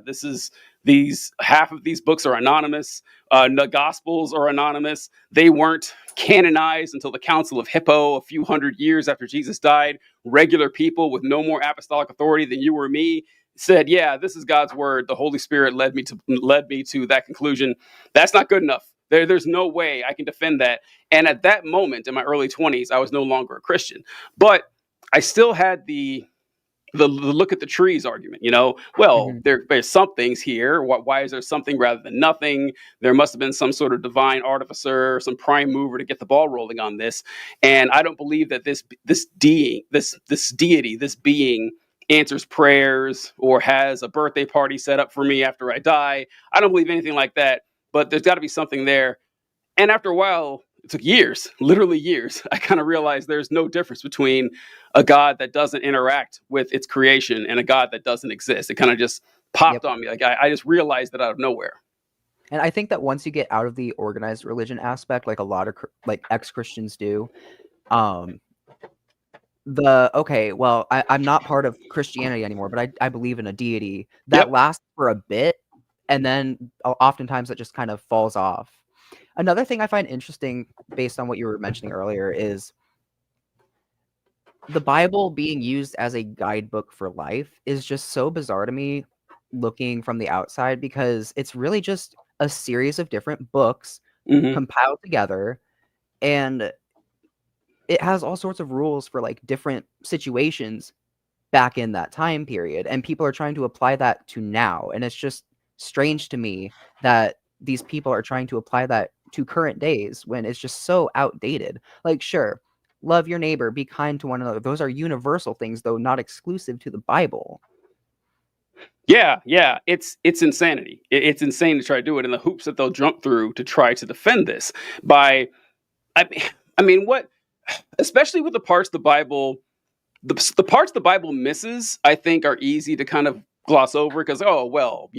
half of these books are anonymous. The Gospels are anonymous. They weren't canonized until the Council of Hippo a few hundred years after Jesus died. Regular people with no more apostolic authority than you or me said, yeah, this is God's word. The Holy Spirit led me to that conclusion. That's not good enough. There's no way I can defend that. And at that moment in my early 20s, I was no longer a Christian. But I still had the look at the trees argument, there's some things here. Why is there something rather than nothing? There must have been some sort of divine artificer, some prime mover to get the ball rolling on this. And I don't believe that this deity, this being answers prayers or has a birthday party set up for me after I die. I don't believe anything like that, but there's got to be something there. And after a while, it took years, literally years, I kind of realized there's no difference between a God that doesn't interact with its creation and a God that doesn't exist. It kind of just popped on me. Like, I just realized that out of nowhere. And I think that once you get out of the organized religion aspect, like a lot of like ex-Christians do, um, I'm not part of Christianity anymore, but I believe in a deity that Yep. lasts for a bit, and then oftentimes it just kind of falls off. Another thing I find interesting, based on what you were mentioning earlier, is the Bible being used as a guidebook for life is just so bizarre to me looking from the outside, because it's really just a series of different books Hmm. compiled together, and it has all sorts of rules for like different situations back in that time period, and people are trying to apply that to now, and it's just strange to me that these people are trying to apply that to current days when it's just so outdated. Like, sure, love your neighbor, be kind to one another, those are universal things, though not exclusive to the Bible. Yeah, it's insanity. It's insane to try to do it, and the hoops that they'll jump through to try to defend this by, I, I mean, what, especially with the parts the Bible, the parts the Bible misses, I think are easy to kind of gloss over because, oh well,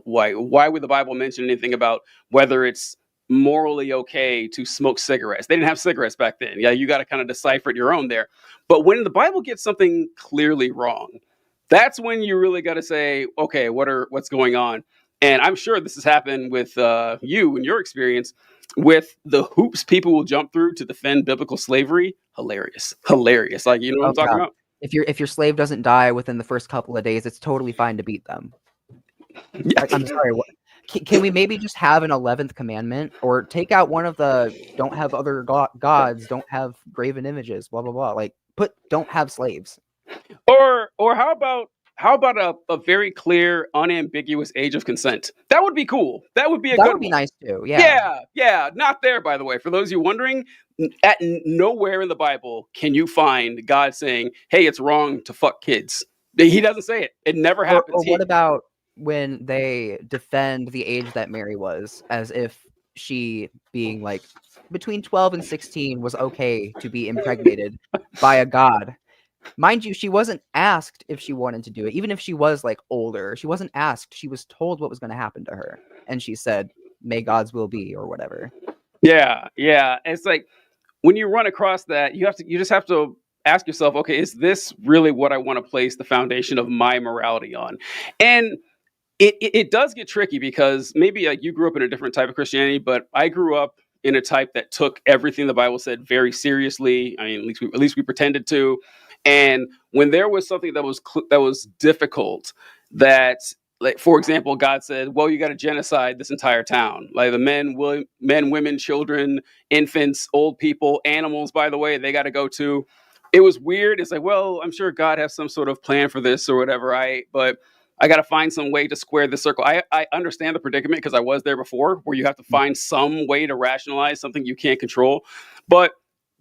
why would the Bible mention anything about whether it's morally okay to smoke cigarettes? They didn't have cigarettes back then. Yeah, you got to kind of decipher it your own there. But when the Bible gets something clearly wrong, that's when you really got to say, okay, what's going on? And I'm sure this has happened with you and your experience with the hoops people will jump through to defend biblical slavery. Hilarious. Like, you know what Oh I'm talking god, about? if your slave doesn't die within the first couple of days, it's totally fine to beat them. Yeah. I'm sorry, what, can we maybe just have an 11th commandment, or take out one of the don't have other gods, don't have graven images, blah blah blah, like put don't have slaves. Or how about a very clear, unambiguous age of consent? That would be cool. That would be a That good would be one. nice too, yeah. Yeah. Not there, by the way. For those of you wondering, nowhere in the Bible can you find God saying, "Hey, it's wrong to fuck kids." He doesn't say it. It never Or happens. what about when they defend the age that Mary was, as if she being like between 12 and 16 was okay to be impregnated by a god? Mind you, she wasn't asked if she wanted to do it. Even if she was like older, she wasn't asked. She was told what was going to happen to her, and she said, "May God's will be," or whatever. Yeah. It's like when you run across that, you just have to ask yourself, okay, is this really what I want to place the foundation of my morality on? And it does get tricky because maybe like you grew up in a different type of Christianity, but I grew up in a type that took everything the Bible said very seriously. I mean, at least we pretended to. And when there was something that was difficult, that, like, for example, God said, "Well, you got to genocide this entire town, like the men, women, children, infants, old people, animals. By the way, they got to go too." It was weird. It's like, well, I'm sure God has some sort of plan for this or whatever. But I got to find some way to square the circle. I understand the predicament because I was there before, where you have to find some way to rationalize something you can't control. But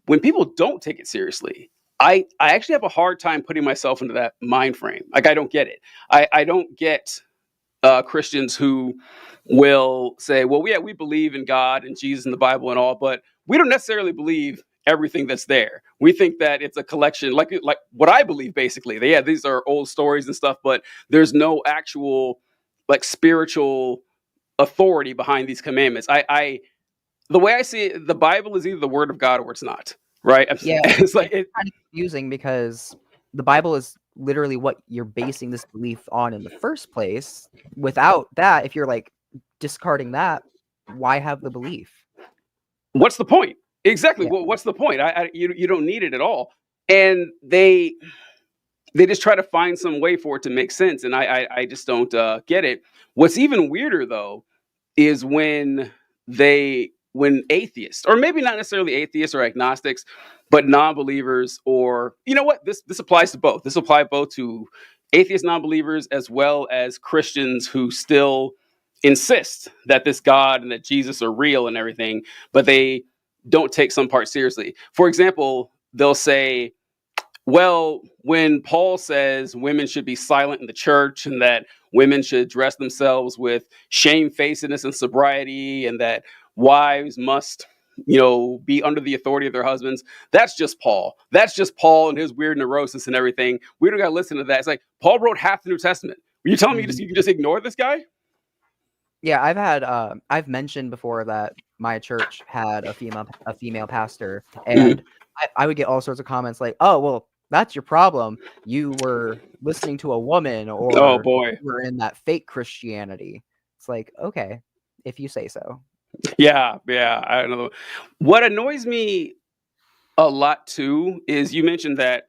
when people don't take it seriously, I actually have a hard time putting myself into that mind frame. Like, I don't get it. I don't get Christians who will say, well, yeah, we believe in God and Jesus and the Bible and all, but we don't necessarily believe everything that's there. We think that it's a collection, like what I believe, basically. Yeah, these are old stories and stuff, but there's no actual like spiritual authority behind these commandments. The way I see it, the Bible is either the word of God or it's not. Right? Yeah, It's like it's kind of confusing because the Bible is literally what you're basing this belief on in the first place. Without that, if you're like discarding that, why have the belief? what's the point? Exactly. Yeah. Well, what's the point? You don't need it at all. And they just try to find some way for it to make sense, and I just don't get it. What's even weirder though is when atheists, or maybe not necessarily atheists or agnostics, but non-believers, or you know what, this applies to both. This applies both to atheist non-believers as well as Christians who still insist that this God and that Jesus are real and everything, but they don't take some part seriously. For example, they'll say, well, when Paul says women should be silent in the church and that women should dress themselves with shamefacedness and sobriety and that wives must, be under the authority of their husbands, that's just Paul. That's just Paul and his weird neurosis and everything. We don't got to listen to that. It's like Paul wrote half the New Testament. Are you telling me Mhm. you can just ignore this guy? Yeah, I've mentioned before that my church had a female pastor, and I would get all sorts of comments like, "Oh, well, that's your problem. You were listening to a woman, Oh or boy. you were in that fake Christianity." It's like, okay, if you say so. Yeah, I don't know. What annoys me a lot too is you mentioned that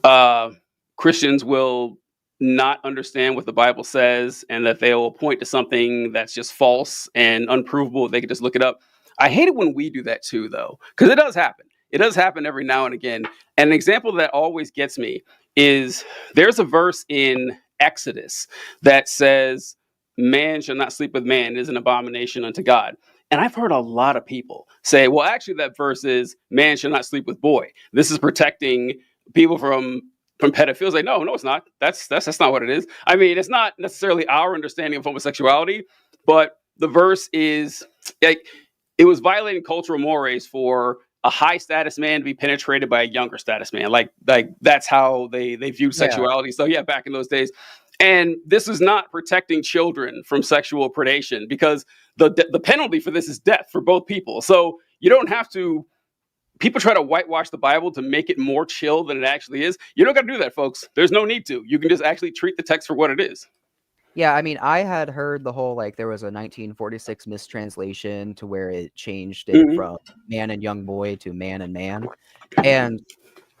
uh, Christians will not understand what the Bible says and that they will point to something that's just false and unprovable. They can just look it up. I hate it when we do that too, though, because it does happen. It does happen every now and again. And an example that always gets me is there's a verse in Exodus that says, "Man shall not sleep with man, it is an abomination unto God." And I've heard a lot of people say, well, actually, that verse is, "Man shall not sleep with boy." This is protecting people from pedophiles. Like, no, it's not. That's not what it is. I mean, it's not necessarily our understanding of homosexuality, but the verse is like it was violating cultural mores for a high status man to be penetrated by a younger status man. Like that's how they viewed Yeah. sexuality. So yeah, back in those days. And this is not protecting children from sexual predation because the penalty for this is death for both people. So you don't have to. People try to whitewash the Bible to make it more chill than it actually is. You don't got to do that, folks. There's no need to. You can just actually treat the text for what it is. Yeah, I mean, I had heard the whole like there was a 1946 mistranslation to where it changed it Mhm. from man and young boy to man and man. And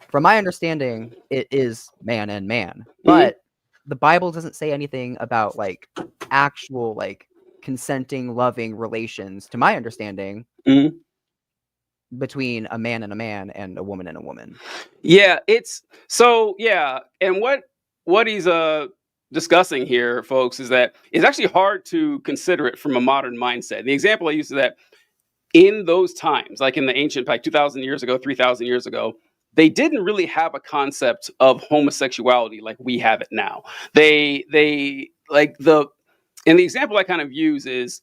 from my understanding, it is man and man. But the Bible doesn't say anything about like actual like consenting, loving relations, to my understanding, Mhm. between a man and a woman and a woman. Yeah, it's so yeah, and what he's discussing here, folks, is that it's actually hard to consider it from a modern mindset. The example I use is that in those times, like in the ancient, like 2,000 years ago, 3,000 years ago, they didn't really have a concept of homosexuality like we have it now. They like and the example I kind of use is,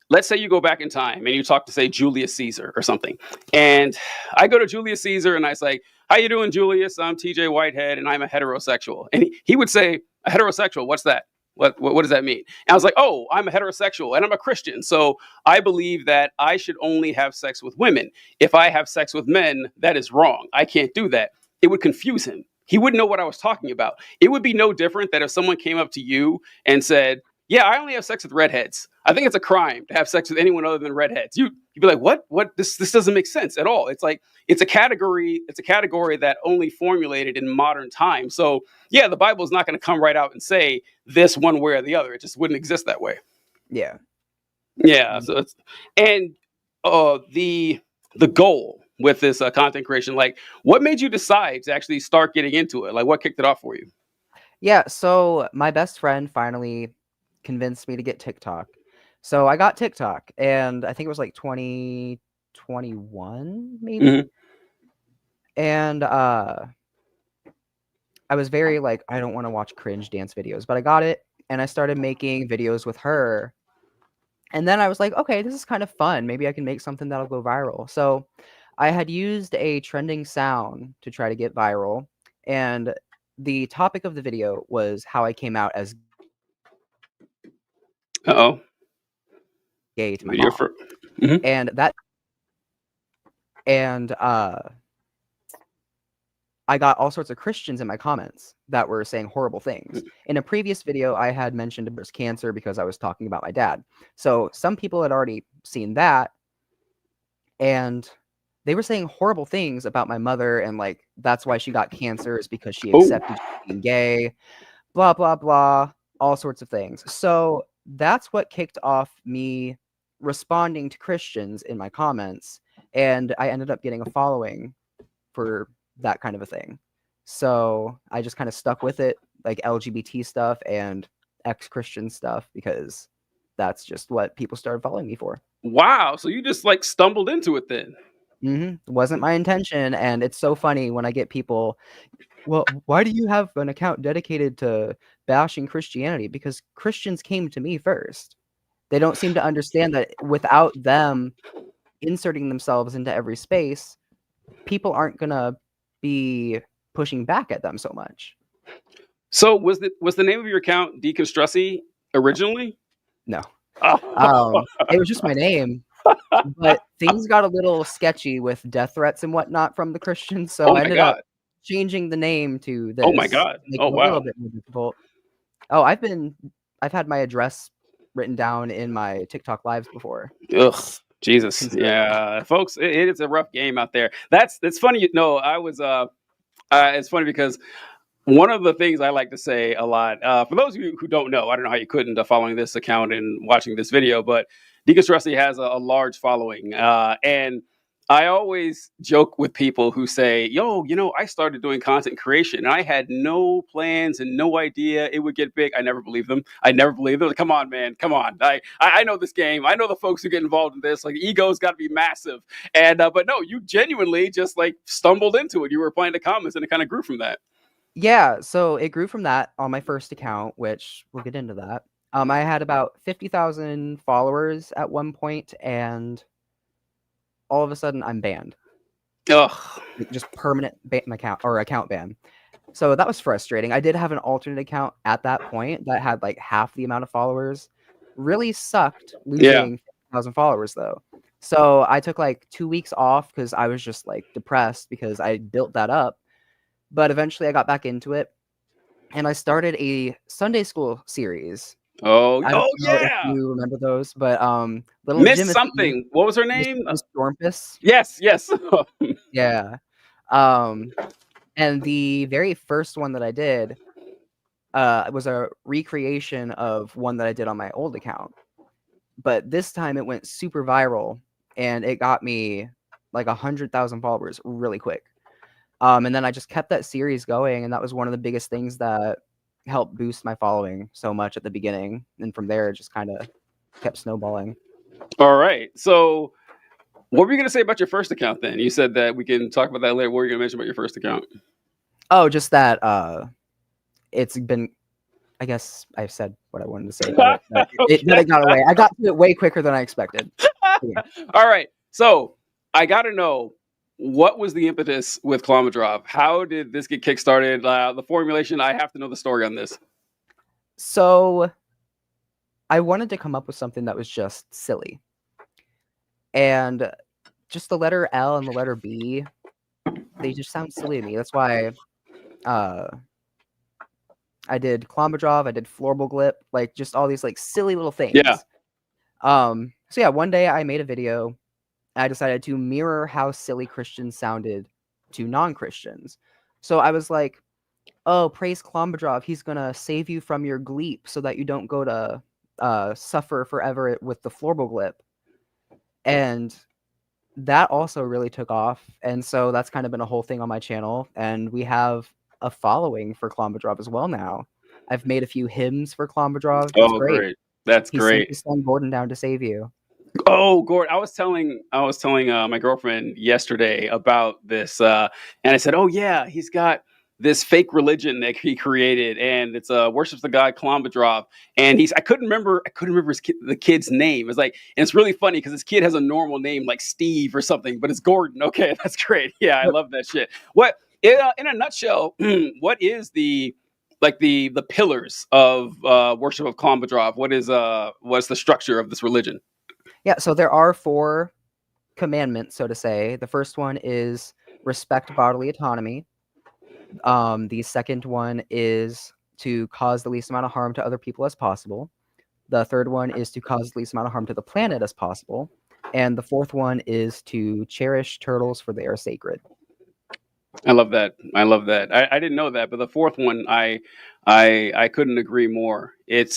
let's say you go back in time and you talk to, say, Julius Caesar or something, and I go to Julius Caesar and I say, "How you doing, Julius? I'm TJ Whitehead and I'm a heterosexual." And he would say, "A heterosexual? What's that? What does that mean?" And I was like, "Oh, I'm a heterosexual and I'm a Christian, so I believe that I should only have sex with women. If I have sex with men, that is wrong. I can't do that." It would confuse him. He wouldn't know what I was talking about. It would be no different that if someone came up to you and said, "Yeah, I only have sex with redheads. I think it's a crime to have sex with anyone other than redheads." You'd be like, "What? What? This doesn't make sense at all." It's like it's a category that only formulated in modern times. So yeah, the Bible is not going to come right out and say this one way or the other. It just wouldn't exist that way. Yeah. Yeah. So it's and the goal with this content creation, like, what made you decide to actually start getting into it? Like, what kicked it off for you? Yeah, so my best friend finally convinced me to get TikTok. So I got TikTok, and I think it was like 2021 maybe. Mhm. And I was very like, I don't want to watch cringe dance videos, but I got it and I started making videos with her. And then I was like, okay, this is kind of fun. Maybe I can make something that'll go viral. So I had used a trending sound to try to get viral, and the topic of the video was how I came out as Uh-oh. gay to my Video mom. for Mhm. And that and I got all sorts of Christians in my comments that were saying horrible things. In a previous video, I had mentioned breast cancer because I was talking about my dad. So some people had already seen that, and they were saying horrible things about my mother, and like that's why she got cancer, is because she Oh. accepted being gay, blah blah blah, all sorts of things. So that's what kicked off me responding to Christians in my comments, and I ended up getting a following for that kind of a thing. So I just kind of stuck with it, like LGBT stuff and ex-Christian stuff, because that's just what people started following me for. Wow. So you just like stumbled into it then. Wasn't my intention, and it's so funny when I get people, well, why do you have an account dedicated to bashing Christianity? Because Christians came to me first. They don't seem to understand that without them inserting themselves into every space, people aren't gonna be pushing back at them so much. So was the name of your account Deconstrussy originally? No. It was just my name, but things got a little sketchy with death threats and whatnot from the Christians, so Oh I my ended up God. changing the name to Oh my this, God. make Oh it a little wow. bit more difficult. Oh, I've had my address written down in my TikTok lives before. Ugh. Jesus. Consider. Yeah, folks, it is a rough game out there. It's funny. I was it's funny because one of the things I like to say a lot, for those of you who don't know, I don't know how you couldn't following this account and watching this video, but Deconstrussy has a large following. And I always joke with people who say, yo, I started doing content creation and I had no plans and no idea it would get big. I never believed them. Like, come on, man. Come on. I know this game. I know the folks who get involved in this. Like, ego's got to be massive. And, but no, you genuinely just like stumbled into it. You were playing the comments and it kind of grew from that. Yeah, so it grew from that on my first account, which we'll get into that. I had about 50,000 followers at one point, and all of a sudden I'm banned. Ugh. Like, just permanent account ban. So that was frustrating. I did have an alternate account at that point that had like half the amount of followers. Really sucked losing 50,000 followers though. So I took like 2 weeks off because I was just like depressed because I built that up. But eventually I got back into it, and I started a Sunday school series. Oh, I don't know if yeah. you remember those, but little Miss Jimothy, something. What was her name? Miss Stormpus. Yes. Yeah. And the very first one that I did was a recreation of one that I did on my old account. But this time it went super viral, and it got me like 100,000 followers really quick. And then I just kept that series going, and that was one of the biggest things that helped boost my following so much at the beginning. And from there, it just kind of kept snowballing. All right. So, what were you going to say about your first account then? You said that we can talk about that later. What were you going to mention about your first account? Oh, just that it's been, I guess I've said what I wanted to say about it. It got away. I got to it way quicker than I expected. Yeah. All right. So, I got to know, what was the impetus with Kilometrov? How did this get kickstarted? The formulation, I have to know the story on this. So, I wanted to come up with something that was just silly. And just the letter L and the letter B, they just sound silly to me. That's why I did Klombadrov, I did Florbalglip, like just all these like silly little things. Yeah. So yeah, one day I made a video. I decided to mirror how silly Christians sounded to non-Christians. So I was like, oh, praise Klombadrov, he's gonna save you from your gleep so that you don't go to suffer forever with the Florbalglip. And that also really took off. And so that's kind of been a whole thing on my channel. And we have a following for Klombadrov as well now. I've made a few hymns for Klombadrov. It's great. That's He great. sent his son Gordon down to save you. Oh, Gordon, I was telling my girlfriend yesterday about this, and I said, "Oh yeah, he's got this fake religion that he created, and it's worships the god Klombadrov." And I couldn't remember the kid's name. It's like, and it's really funny because this kid has a normal name like Steve or something, but it's Gordon. Okay, that's great. Yeah, I love that shit. What in a nutshell, what is the pillars of worship of Klombadrov? What's the structure of this religion? Yeah, so there are 4 commandments, so to say. The first one is respect bodily autonomy. The second one is to cause the least amount of harm to other people as possible. The third one is to cause the least amount of harm to the planet as possible. And the fourth one is to cherish turtles, for they are sacred. I love that. I didn't know that, but the fourth one, I couldn't agree more. Have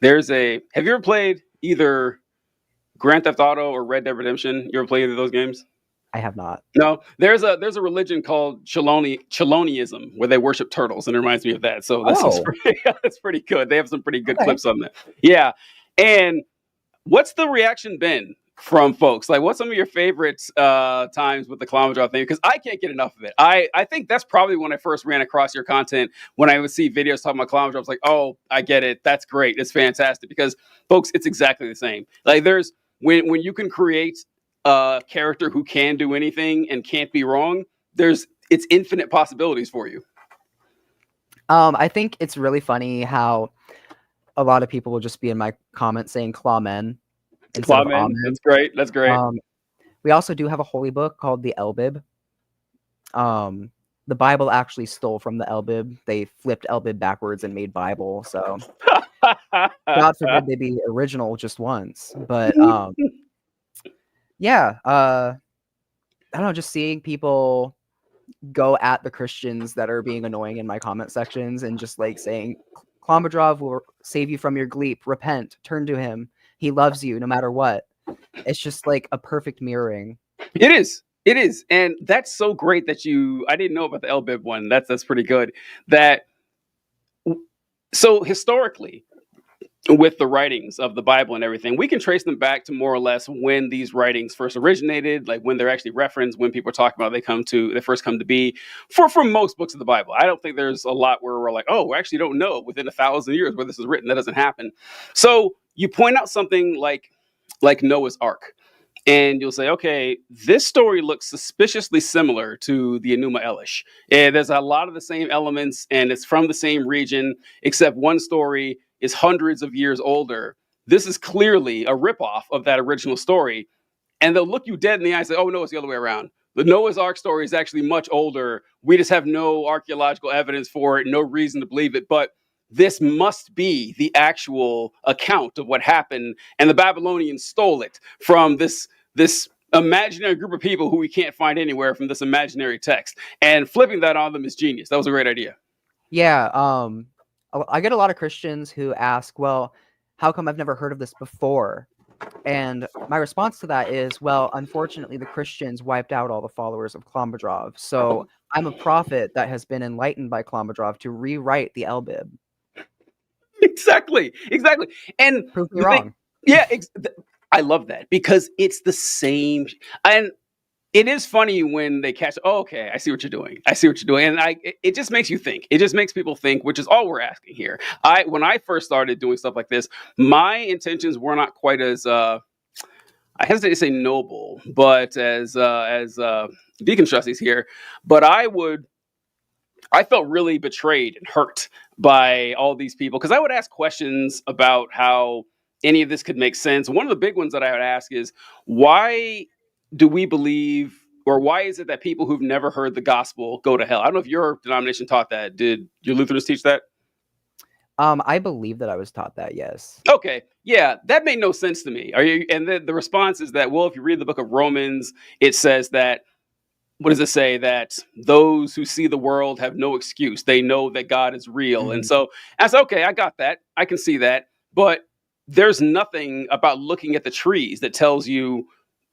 you ever played either Grand Theft Auto or Red Dead Redemption? You ever played either of those games? I have not. No, there's a religion called Cheloniism where they worship turtles, and it reminds me of that. So that's pretty good. They have some pretty good clips on that. Yeah. And what's the reaction been from folks? Like, what's some of your favorites times with the Klombadrov thing? Because I can't get enough of it. I think that's probably when I first ran across your content, when I would see videos talking about Klombadrov. I was like, oh, I get it. That's great. It's fantastic. Because, folks, it's exactly the same. Like, there's when you can create a character who can do anything and can't be wrong, it's infinite possibilities for you. I think it's really funny how a lot of people will just be in my comments saying clawmen instead of Clawman, amen. that's great. That's great. We also do have a holy book called the Elbib. The Bible actually stole from the Elbib. They flipped Elbib backwards and made Bible. So God forbid they be original just once. But yeah, I don't know, just seeing people go at the Christians that are being annoying in my comment sections and just like saying Klombadrov will save you from your gleep, repent, turn to him, he loves you no matter what. It's just like a perfect mirroring. It is. It is. And that's so great that I didn't know about the LBIB one. That's pretty good. So historically, with the writings of the Bible and everything, we can trace them back to more or less when these writings first originated, like when they're actually referenced, when people are talking about they first come to be for most books of the Bible. I don't think there's a lot where we're like, oh, we actually don't know within 1,000 years where this is written. That doesn't happen. So you point out something like Noah's Ark. And you'll say, okay, this story looks suspiciously similar to the Enuma Elish. And there's a lot of the same elements, and it's from the same region, except one story is hundreds of years older. This is clearly a ripoff of that original story. And they'll look you dead in the eye and say, oh, no, it's the other way around. The Noah's Ark story is actually much older. We just have no archaeological evidence for it, no reason to believe it. But this must be the actual account of what happened. And the Babylonians stole it from this imaginary group of people who we can't find anywhere from this imaginary text. And flipping that on them is genius. That was a great idea. Yeah. I get a lot of Christians who ask, well, how come I've never heard of this before? And my response to that is, well, unfortunately, the Christians wiped out all the followers of Klombadrov. So I'm a prophet that has been enlightened by Klombadrov to rewrite the Elbib. Exactly. And prove me wrong. I love that because it's the same. And it is funny when they catch, oh, okay, I see what you're doing. And it just makes you think. It just makes people think, which is all we're asking here. When I first started doing stuff like this, my intentions were not quite as, I hesitate to say noble, but as Deconstrussy's here. But I felt really betrayed and hurt by all these people because I would ask questions about how any of this could make sense. One of the big ones that I would ask is, why do we believe, or why is it that people who've never heard the gospel go to hell? I don't know if your denomination taught that. Did your Lutherans teach that? I believe that I was taught that, yes. Okay. Yeah, that made no sense to me. And the response is that, well, if you read the book of Romans, it says that, what does it say? That those who see the world have no excuse. They know that God is real. Mm-hmm. And so I said, okay, I got that. I can see that. But there's nothing about looking at the trees that tells you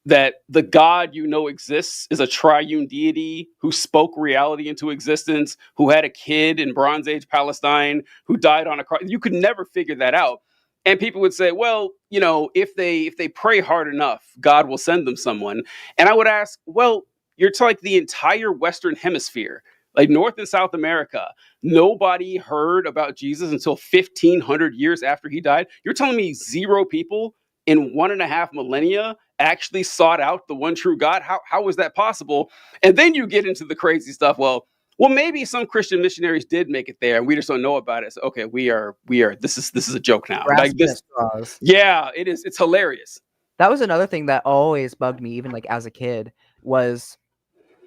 that the God you know exists is a triune deity who spoke reality into existence, who had a kid in Bronze Age Palestine, who died on a cross. You could never figure that out. And people would say, well, if they pray hard enough, God will send them someone. And I would ask, well, you're to like the entire Western Hemisphere, like North and South America. Nobody heard about Jesus until 1,500 years after he died. You're telling me 0 people in 1.5 millennia actually sought out the one true God? How was that possible? And then you get into the crazy stuff. Well, maybe some Christian missionaries did make it there, and we just don't know about it. So, okay, we are. This is a joke now. Like this, yeah, it is. It's hilarious. That was another thing that always bugged me, even like as a kid, was,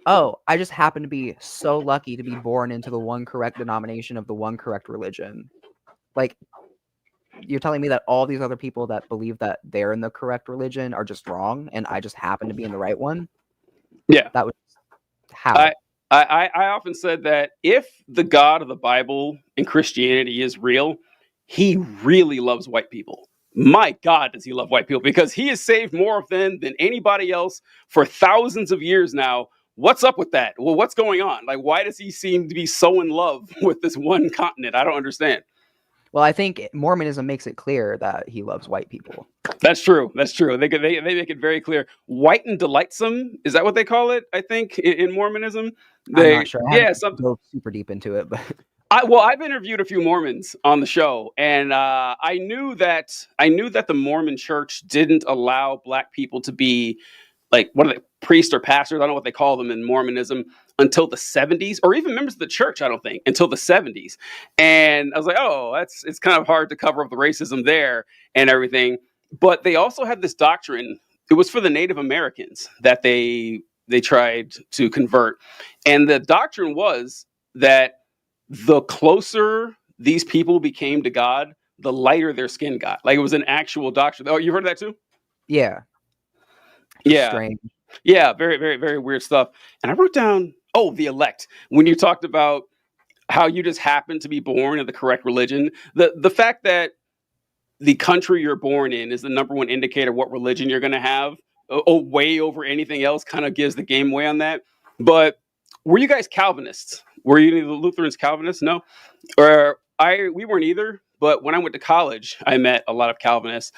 oh, I just happen to be so lucky to be born into the one correct denomination of the one correct religion. Like, you're telling me that all these other people that believe that they're in the correct religion are just wrong, and I just happen to be in the right one? Yeah. That was how. I often said that if the God of the Bible and Christianity is real, he really loves white people. My God, does he love white people, because he has saved more of them than anybody else for thousands of years now. What's up with that? Well, what's going on? Like, why does he seem to be so in love with this one continent? I don't understand. Well, I think Mormonism makes it clear that he loves white people. That's true. They make it very clear. White and delightsome, is that what they call it? I think in Mormonism. I'm not sure. I haven't go super deep into it, but I've interviewed a few Mormons on the show, and I knew that the Mormon Church didn't allow Black people to be, like, what are they, priests or pastors? I don't know what they call them in Mormonism. until the 70s, or even members of the church, I don't think, until the 70s. And I was like, oh, it's kind of hard to cover up the racism there and everything. But they also had this doctrine. It was for the Native Americans that they tried to convert. And the doctrine was that the closer these people became to God, the lighter their skin got. Like, it was an actual doctrine. Oh, you heard of that too? Yeah. Yeah. Strange. Yeah, very, very, very weird stuff. And I wrote down, the elect. When you talked about how you just happen to be born in the correct religion, the fact that the country you're born in is the number one indicator what religion you're going to have, way over anything else, kind of gives the game away on that. But were you guys Calvinists? Were you the Lutherans Calvinists? No, or we weren't either. But when I went to college, I met a lot of Calvinists.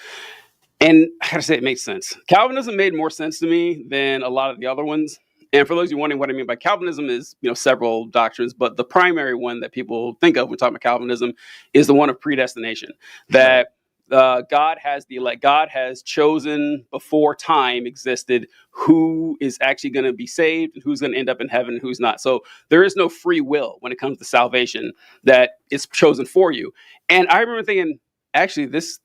And I gotta say, it makes sense. Calvinism made more sense to me than a lot of the other ones. And for those of you wondering what I mean by Calvinism is, several doctrines, but the primary one that people think of when talking about Calvinism is the one of predestination. That God has the elect. God has chosen before time existed who is actually going to be saved and who's going to end up in heaven and who's not. So there is no free will when it comes to salvation that is chosen for you. And I remember thinking, actually, this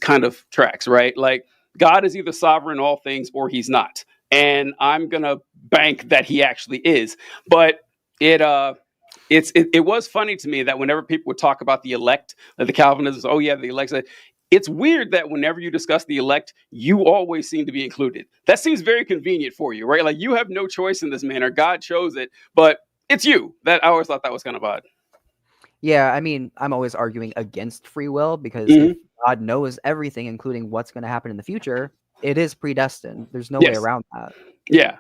kind of tracks, right? Like, God is either sovereign in all things or he's not. And I'm going to bank that he actually is. But it was funny to me that whenever people would talk about the elect, that the Calvinists, the elect, it's weird that whenever you discuss the elect, you always seem to be included. That seems very convenient for you, right? Like, you have no choice in this manner. God chose it, but it's you. That I always thought that was kind of odd. Yeah, I mean, I'm always arguing against free will because if God knows everything, including what's going to happen in the future, it is predestined. There's no way around that. Yeah.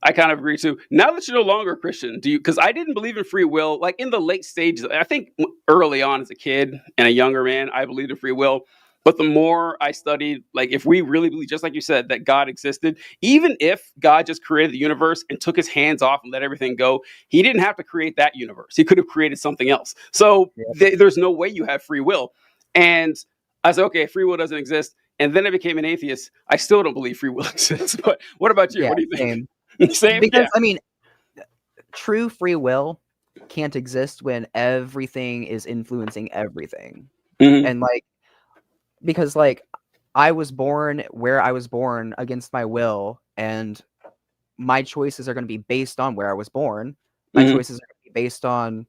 I kind of agree too. Now that you're no longer a Christian, because I didn't believe in free will, like in the late stages. I think early on as a kid and a younger man, I believed in free will. But the more I studied, like, if we really believe, just like you said, that God existed, even if God just created the universe and took his hands off and let everything go, he didn't have to create that universe. He could have created something else. So there's no way you have free will. And I said, okay, free will doesn't exist. And then I became an atheist. I still don't believe free will exists. But what about you? What do you think? Same? Because, I mean, true free will can't exist when everything is influencing everything. And, like, because, like, I was born where I was born against my will, and my choices are going to be based on where I was born. My choices are going to be based on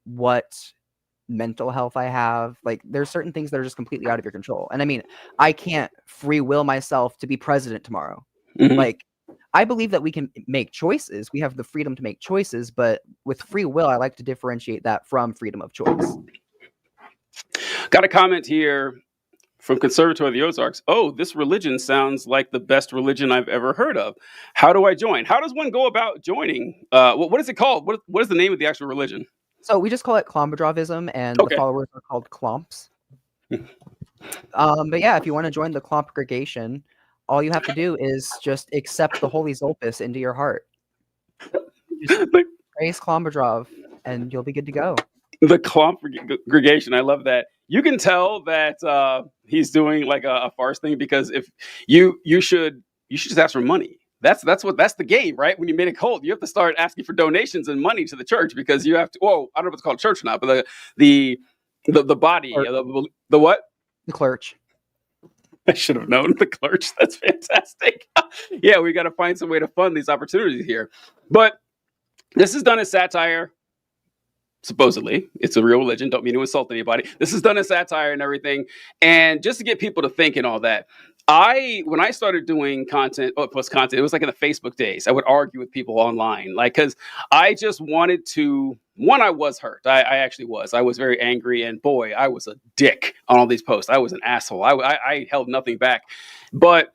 what mental health I have. Like, there's certain things that are just completely out of your control. And I mean, I can't free will myself to be president tomorrow. Like, I believe that we can make choices. We have the freedom to make choices, but with free will, I like to differentiate that from freedom of choice. Got a comment here from Conservatory of the Ozarks. Oh, this religion sounds like the best religion I've ever heard of. How do I join? How does one go about joining? What is it called? What is the name of the actual religion? So we just call it Klombadrovism, and the followers are called Klomps. But yeah, if you want to join the Klompgregation, all you have to do is just accept the Holy Zolpus into your heart. Just praise Klombadrov, and you'll be good to go. The Klompgregation, I love that. You can tell that he's doing like a farce thing, because if you should just ask for money. That's the game, right? When you made a cult, you have to start asking for donations and money to the church, because you have to. Well, I don't know if it's called church or not, but the body, the what? The clerch. I should have known. The clerch. That's fantastic. Yeah, we got to find some way to fund these opportunities here. But this is done as satire. Supposedly, it's a real religion. Don't mean to insult anybody. This is done as satire and everything, and just to get people to think and all that. When I started doing content, it was like in the Facebook days. I would argue with people online, like, because I just wanted to. One, I was hurt. I actually was. I was very angry, and boy, I was a dick on all these posts. I was an asshole. I held nothing back, but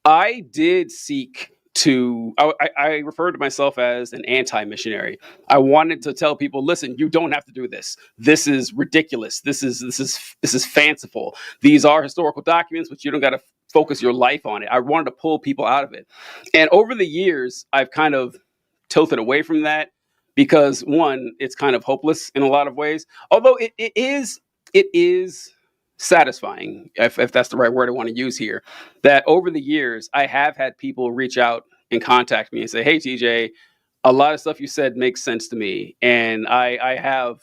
I did seek to. I referred to myself as an anti-missionary. I wanted to tell people, listen, you don't have to do this. This is ridiculous. This is fanciful. These are historical documents, but you don't got to focus your life on it. I wanted to pull people out of it. And over the years, I've kind of tilted away from that, because one, it's kind of hopeless in a lot of ways. Although it is satisfying, if that's the right word I want to use here, that over the years, I have had people reach out and contact me and say, hey, TJ, a lot of stuff you said makes sense to me, and I have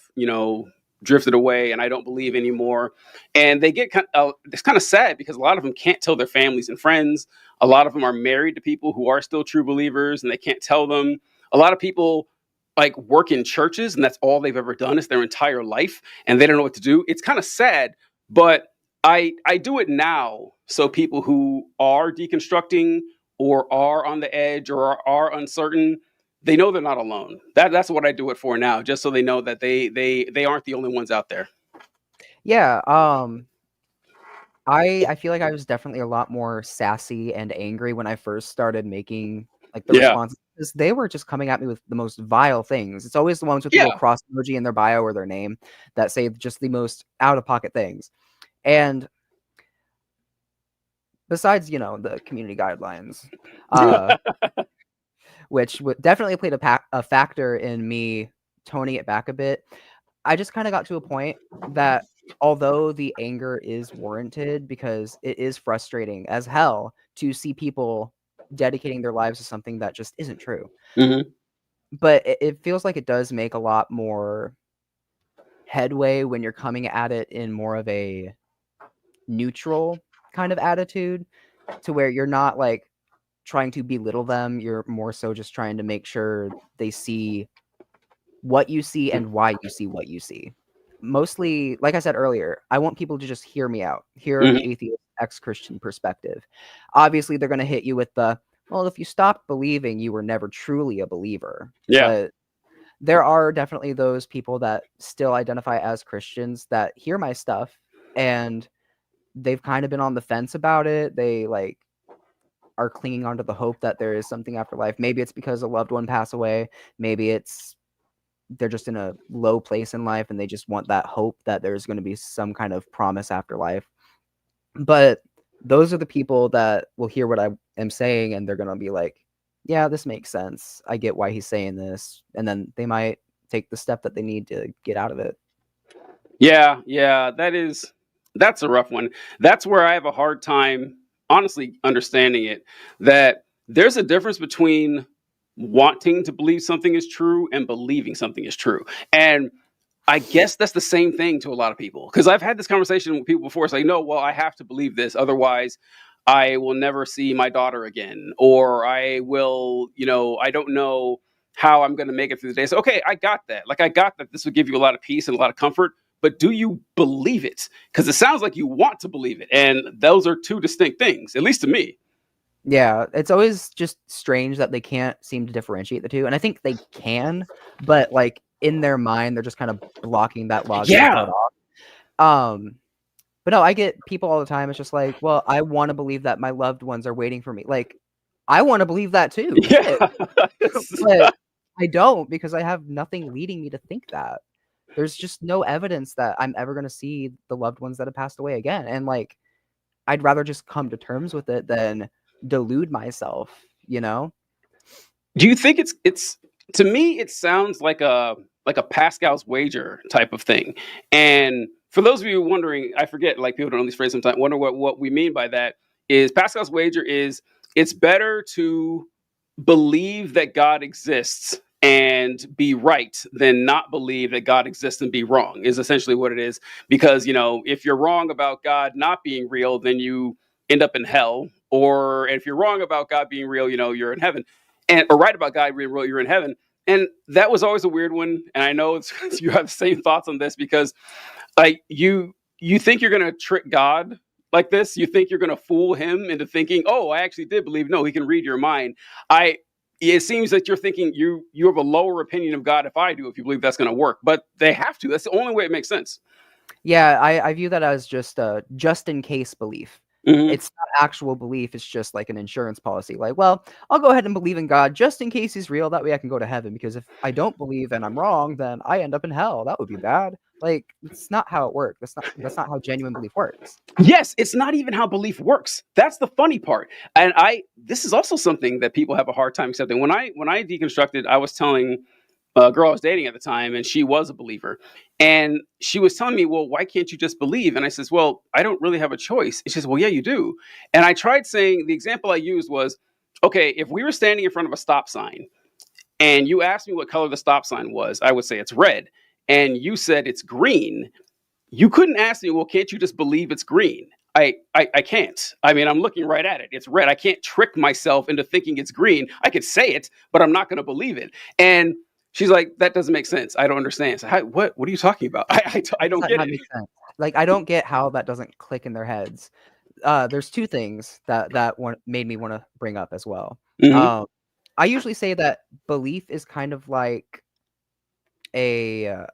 drifted away, and I don't believe anymore. And they get it's kind of sad because a lot of them can't tell their families and friends. A lot of them are married to people who are still true believers, and they can't tell them. A lot of people like work in churches, and that's all they've ever done is their entire life, and they don't know what to do. It's kind of sad, but I do it now so people who are deconstructing or are on the edge or are uncertain, they know they're not alone. That's what I do it for now, just so they know that they aren't the only ones out there. Yeah, I feel like I was definitely a lot more sassy and angry when I first started making like the responses, because they were just coming at me with the most vile things. It's always the ones with the little cross emoji in their bio or their name that say just the most out of pocket things. And besides, the community guidelines, which definitely played a factor in me toning it back a bit, I just kind of got to a point that although the anger is warranted, because it is frustrating as hell to see people dedicating their lives to something that just isn't true. Mm-hmm. But it feels like it does make a lot more headway when you're coming at it in more of a neutral kind of attitude, to where you're not like trying to belittle them. You're more so just trying to make sure they see what you see and why you see what you see. Mostly, like I said earlier, I want people to just hear me out, hear the atheist ex-Christian perspective. Obviously, they're going to hit you with the, well, if you stopped believing, you were never truly a believer. Yeah. But there are definitely those people that still identify as Christians that hear my stuff, and they've kind of been on the fence about it. They like are clinging onto the hope that there is something after life. Maybe it's because a loved one passed away. Maybe it's they're just in a low place in life and they just want that hope that there's going to be some kind of promise after life. But those are the people that will hear what I am saying, and they're going to be like, yeah, this makes sense. I get why he's saying this. And then they might take the step that they need to get out of it. Yeah, that's a rough one. That's where I have a hard time, honestly, understanding it, that there's a difference between wanting to believe something is true and believing something is true. And I guess that's the same thing to a lot of people, because I've had this conversation with people before. It's like, no, well, I have to believe this. Otherwise, I will never see my daughter again, or I will, I don't know how I'm going to make it through the day. So, okay, I got that. Like, I got that this would give you a lot of peace and a lot of comfort. But do you believe it? Because it sounds like you want to believe it. And those are two distinct things, at least to me. Yeah, it's always just strange that they can't seem to differentiate the two. And I think they can, but like in their mind, they're just kind of blocking that logic part off. But no, I get people all the time. It's just like, well, I want to believe that my loved ones are waiting for me. Like, I want to believe that too. Yeah. But I don't, because I have nothing leading me to think that. There's just no evidence that I'm ever going to see the loved ones that have passed away again. And like, I'd rather just come to terms with it than delude myself, Do you think it's to me, it sounds like a Pascal's wager type of thing. And for those of you wondering, I forget, like people don't know this phrase sometimes, wonder what we mean by that. Is Pascal's wager is it's better to believe that God exists and be right than not believe that God exists and be wrong, is essentially what it is. Because, if you're wrong about God not being real, then you end up in hell. Or if you're wrong about God being real, you're in heaven. Or right about God being real, you're in heaven. And that was always a weird one. And I know you have the same thoughts on this, because like you think you're going to trick God like this. You think you're going to fool him into thinking, oh, I actually did believe. No, he can read your mind. It seems that you're thinking you have a lower opinion of God if you believe that's going to work. But they have to. That's the only way it makes sense. Yeah, I view that as just in case belief. Mm-hmm. It's not actual belief. It's just like an insurance policy. Like, well, I'll go ahead and believe in God just in case he's real. That way I can go to heaven. Because if I don't believe and I'm wrong, then I end up in hell. That would be bad. Like, it's not how it works. That's not how genuine belief works. Yes, it's not even how belief works. That's the funny part. And this is also something that people have a hard time accepting. When I deconstructed, I was telling a girl I was dating at the time, and she was a believer. And she was telling me, well, why can't you just believe? And I says, well, I don't really have a choice. She says, well, yeah, you do. And I tried saying, the example I used was, okay, if we were standing in front of a stop sign and you asked me what color the stop sign was, I would say it's red. And you said it's green. You couldn't ask me, well, can't you just believe it's green? I can't. I mean, I'm looking right at it. It's red. I can't trick myself into thinking it's green. I could say it, but I'm not going to believe it. And she's like, that doesn't make sense. I don't understand. So what are you talking about? I don't get it. Make sense? Like, I don't get how that doesn't click in their heads. There's two things that made me want to bring up as well. Mhm. I usually say that belief is kind of like a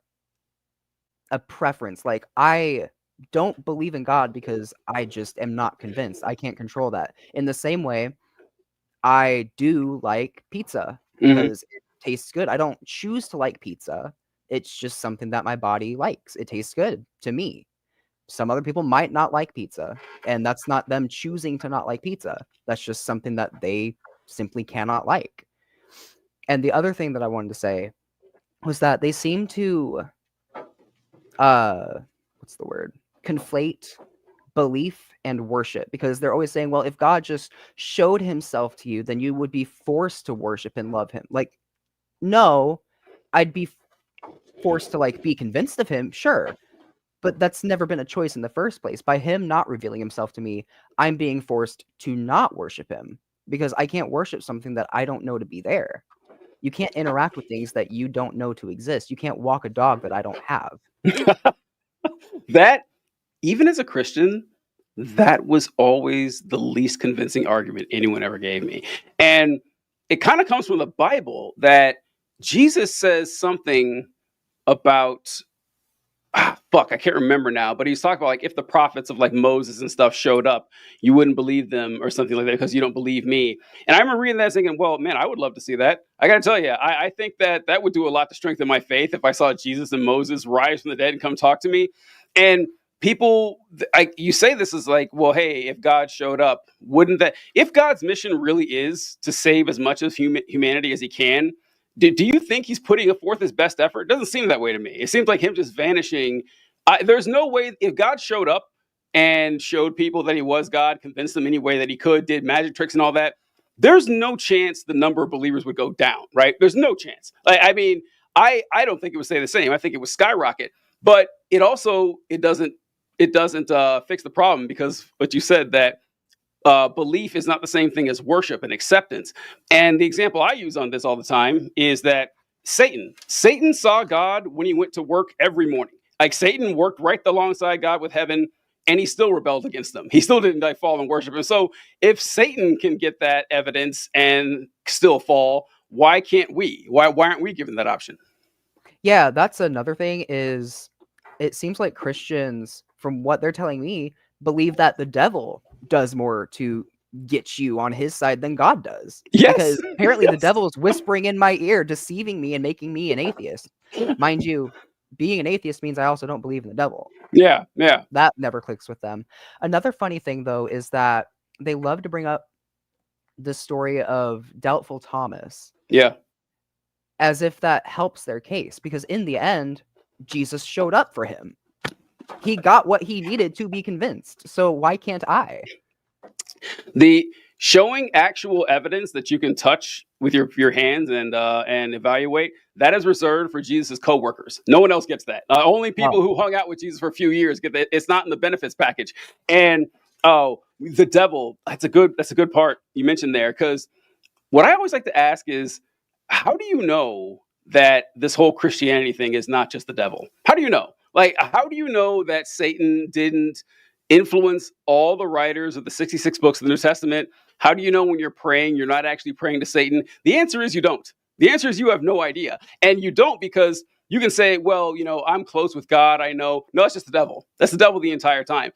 preference. Like, I don't believe in God because I just am not convinced. I can't control that. In the same way, I do like pizza because it tastes good. I don't choose to like pizza. It's just something that my body likes. It tastes good to me. Some other people might not like pizza, and that's not them choosing to not like pizza. That's just something that they simply cannot like. And the other thing that I wanted to say was that they seem to what's the word? Conflate belief and worship, because they're always saying, well, if God just showed himself to you, then you would be forced to worship and love him. Like, no, I'd be forced to like be convinced of him, sure, but that's never been a choice in the first place. By him not revealing himself to me, I'm being forced to not worship him, because I can't worship something that I don't know to be there. You can't interact with things that you don't know to exist. You can't walk a dog that I don't have. That, even as a Christian, that was always the least convincing argument anyone ever gave me. And it kind of comes from the Bible that Jesus says something about I can't remember now, but he's talking about like if the prophets of like Moses and stuff showed up, you wouldn't believe them or something like that because you don't believe me. And I remember reading that thinking, well, man, I would love to see that. I got to tell you, I think that would do a lot to strengthen my faith if I saw Jesus and Moses rise from the dead and come talk to me. And people, you say this is like, well, hey, if God showed up, wouldn't that, if God's mission really is to save as much of humanity as he can, do you think he's putting forth his best effort? It doesn't seem that way to me. It seems like him just vanishing. There's no way, if God showed up and showed people that he was God, convinced them any way that he could, did magic tricks and all that, there's no chance the number of believers would go down, right? There's no chance. I mean, I don't think it would stay the same. I think it would skyrocket. But it doesn't fix the problem, because what you said, that belief is not the same thing as worship and acceptance. And the example I use on this all the time is that Satan saw God when he went to work every morning. Like, Satan worked right alongside God with heaven, and he still rebelled against them. He still didn't fall and worship him. So if Satan can get that evidence and still fall, why can't we? Why aren't we given that option? Yeah, that's another thing. Is it seems like Christians, from what they're telling me, believe that the devil does more to get you on his side than God does. Yes. Because apparently the Yes. devil is whispering in my ear, deceiving me and making me an atheist. Mind you, being an atheist means I also don't believe in the devil. Yeah. That never clicks with them. Another funny thing, though, is that they love to bring up the story of Doubtful Thomas. Yeah. As if that helps their case, because in the end, Jesus showed up for him. He got what he needed to be convinced. So why can't I? The showing actual evidence that you can touch with your hands and evaluate, that is reserved for Jesus' co-workers. No one else gets that. Only people who hung out with Jesus for a few years get that. It's not in the benefits package. And the devil, that's a good part you mentioned there, because what I always like to ask is, how do you know that this whole Christianity thing is not just the devil? How do you know? Like, how do you know that Satan didn't influence all the writers of the 66 books of the New Testament? How do you know when you're praying, you're not actually praying to Satan? The answer is you don't. The answer is you have no idea. And you don't because you can say, well, I'm close with God. I know. No, it's just the devil. That's the devil the entire time.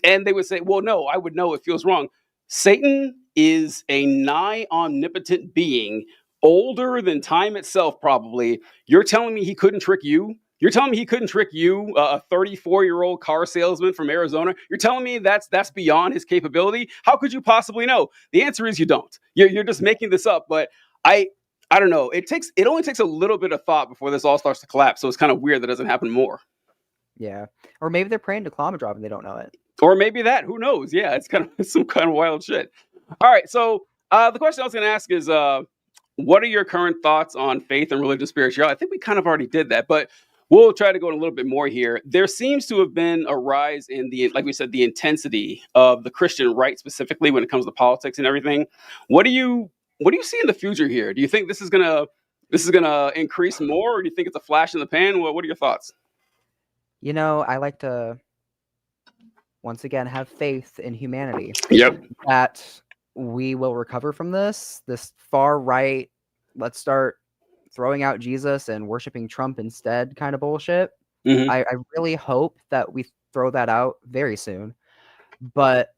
And they would say, well, no, I would know. It feels wrong. Satan is a nigh omnipotent being, older than time itself, probably. You're telling me he couldn't trick you? You're telling me he couldn't trick you, a 34-year-old car salesman from Arizona? You're telling me that's beyond his capability? How could you possibly know? The answer is you don't. You're just making this up. But I don't know. It only takes a little bit of thought before this all starts to collapse. So it's kind of weird that doesn't happen more. Yeah. Or maybe they're praying to Clomidrop and they don't know it. Or maybe that. Who knows? Yeah, it's some kind of wild shit. All right. So the question I was going to ask is, what are your current thoughts on faith and religious spirituality? I think we kind of already did that, but we'll try to go in a little bit more here. There seems to have been a rise in like we said, the intensity of the Christian right, specifically when it comes to politics and everything. What do you see in the future here? Do you think this is gonna increase more, or do you think it's a flash in the pan? What are your thoughts? I like to once again have faith in humanity. Yep. That we will recover from this far right, let's start throwing out Jesus and worshiping Trump instead kind of bullshit. Mm-hmm. I really hope that we throw that out very soon. But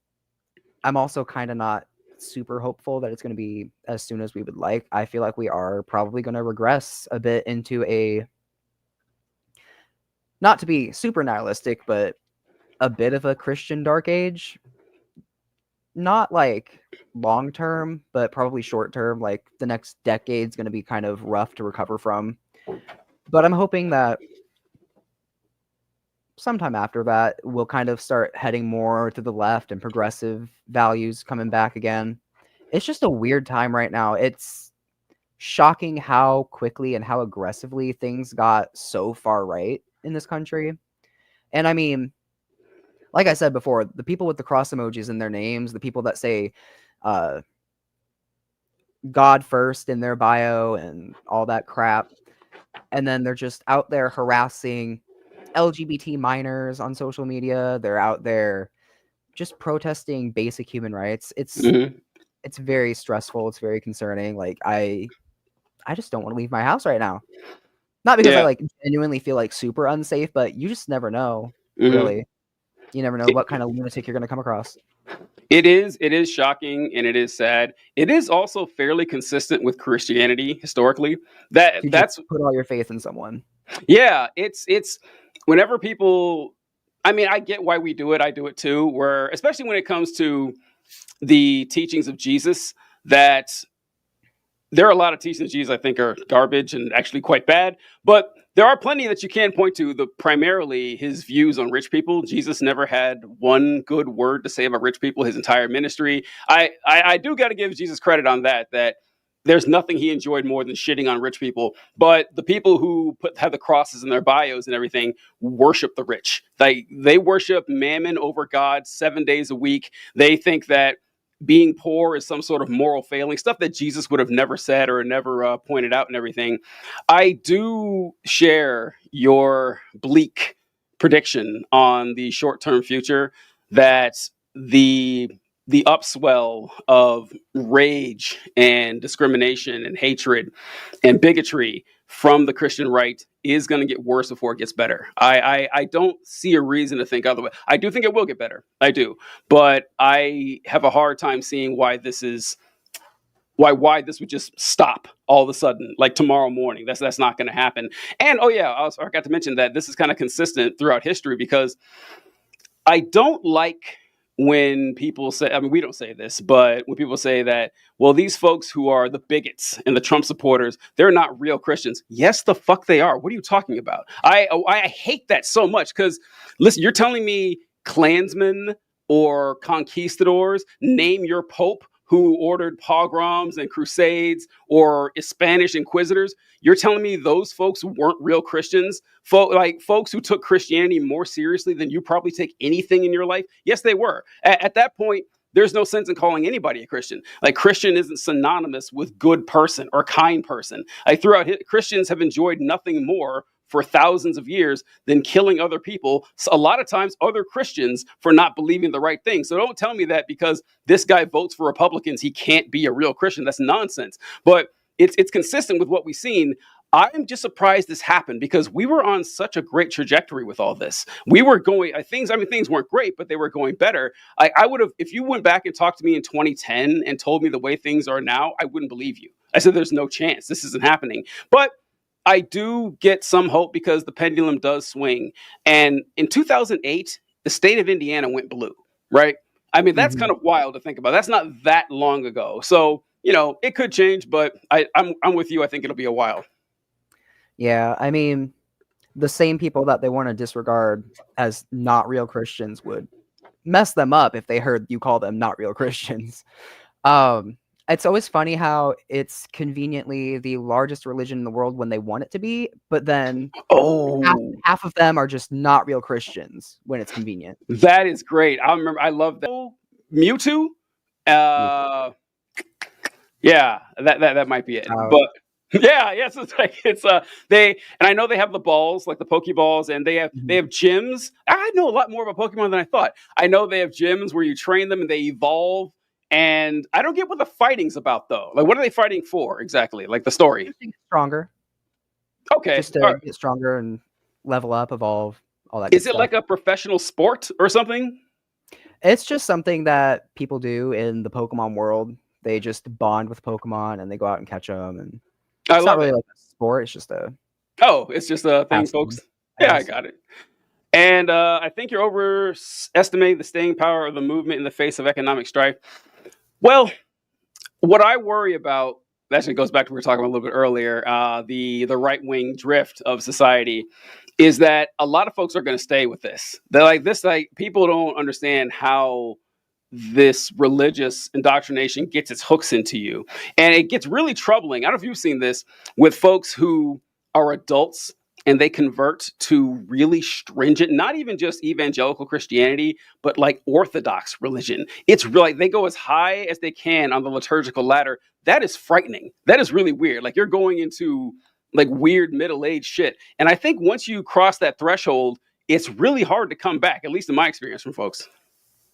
I'm also kind of not super hopeful that it's going to be as soon as we would like. I feel like we are probably going to regress a bit into a, not to be super nihilistic, but a bit of a Christian dark age. Not like long term, but probably short term. Like the next decade's going to be kind of rough to recover from. But I'm hoping that sometime after that, we'll kind of start heading more to the left and progressive values coming back again. It's just a weird time right now. It's shocking how quickly and how aggressively things got so far right in this country. And I mean, like I said before, the people with the cross emojis in their names, the people that say God first in their bio and all that crap, and then they're just out there harassing LGBT minors on social media. They're out there just protesting basic human rights. It's very stressful. It's very concerning. Like I just don't want to leave my house right now. Not because I like genuinely feel like super unsafe, but you just never know. Really, you never know what kind of lunatic you're going to come across. It is shocking and it is sad. It is also fairly consistent with Christianity historically. That's put all your faith in someone. Yeah, it's whenever people, I mean, I get why we do it. I do it too, where especially when it comes to the teachings of Jesus, that there are a lot of teachings of Jesus I think are garbage and actually quite bad, but there are plenty that you can point to. Primarily his views on rich people. Jesus never had one good word to say about rich people his entire ministry. I do got to give Jesus credit on that there's nothing he enjoyed more than shitting on rich people. But the people who have the crosses in their bios and everything worship the rich. They worship mammon over God 7 days a week. They think that being poor is some sort of moral failing, stuff that Jesus would have never said or never pointed out and everything. I do share your bleak prediction on the short-term future that the upswell of rage and discrimination and hatred and bigotry from the Christian right is going to get worse before it gets better. I don't see a reason to think otherwise. I do think it will get better. I do. But I have a hard time seeing why this would just stop all of a sudden, like tomorrow morning. That's not going to happen. And I forgot to mention that this is kind of consistent throughout history, because I don't like when people say, I mean, we don't say this, but when people say that, well, these folks who are the bigots and the Trump supporters, they're not real Christians. Yes, the fuck they are. What are you talking about? I hate that so much, because listen, you're telling me Klansmen or conquistadors, name your Pope who ordered pogroms and crusades, or Spanish inquisitors. You're telling me those folks weren't real Christians? Folks who took Christianity more seriously than you probably take anything in your life? Yes, they were. At that point, there's no sense in calling anybody a Christian. Like, Christian isn't synonymous with good person or kind person. Christians have enjoyed nothing more for thousands of years than killing other people, a lot of times other Christians, for not believing the right thing. So don't tell me that because this guy votes for Republicans, he can't be a real Christian. That's nonsense. But it's consistent with what we've seen. I'm just surprised this happened, because we were on such a great trajectory with all this. We were going, things weren't great, but they were going better. I would have, if you went back and talked to me in 2010 and told me the way things are now, I wouldn't believe you. I said, there's no chance this isn't happening. But I do get some hope, because the pendulum does swing. And in 2008, the state of Indiana went blue, right? I mean, that's kind of wild to think about. That's not that long ago. So, it could change, but I'm with you. I think it'll be a while. Yeah, I mean, the same people that they want to disregard as not real Christians would mess them up if they heard you call them not real Christians. It's always funny how it's conveniently the largest religion in the world when they want it to be, but then Oh, half of them are just not real Christians when it's convenient. that is great. I remember. I love that. Mewtwo. Uh, yeah, that might be it. Proud. But yeah, yes, it's like they and I know they have the balls like the Pokeballs, and they Mhm. have gyms. I know a lot more about Pokemon than I thought. I know they have gyms where you train them and they evolve. And I don't get what the fighting's about though. Like, what are they fighting for exactly? Like the story. Just to get stronger, Okay, just to get stronger and level up, evolve, all that good is it stuff. like a professional sport or something? It's just something that people do in the Pokemon world. They just bond with Pokemon and they go out and catch them, and I it's not love really it. like a sport. It's just a Oh, it's just a thing, pastime, folks. I Yeah, I guess. got it. And I think you're overestimating the staying power of the movement in the face of economic strife. Well, what I worry about actually goes back to what we were talking about a little bit earlier. The right wing drift of society is that a lot of folks are going to stay with this. They're like this. Like people don't understand how this religious indoctrination gets its hooks into you, and it gets really troubling. I don't know if you've seen this with folks who are adults and they convert to really stringent, not even just evangelical Christianity, but like Orthodox religion. It's really like they go as high as they can on the liturgical ladder. That is frightening. That is really weird. Like you're going into like weird middle-aged shit. And I think once you cross that threshold, it's really hard to come back, at least in my experience from folks.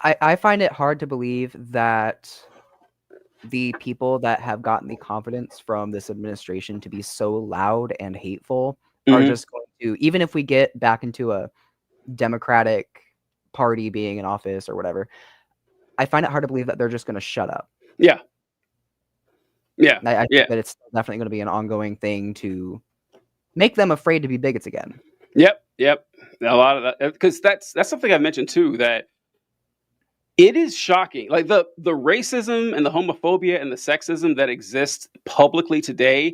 I find it hard to believe that the people that have gotten the confidence from this administration to be so loud and hateful are Mm-hmm. just going to, even if we get back into a Democratic Party being in office or whatever, I find it hard to believe that they're just going to shut up. Yeah. Yeah. I Yeah. think that it's definitely going to be an ongoing thing to make them afraid to be bigots again. Yep. Yep. A lot of that, because that's something I mentioned too, that it is shocking. Like the racism and the homophobia and the sexism that exists publicly today,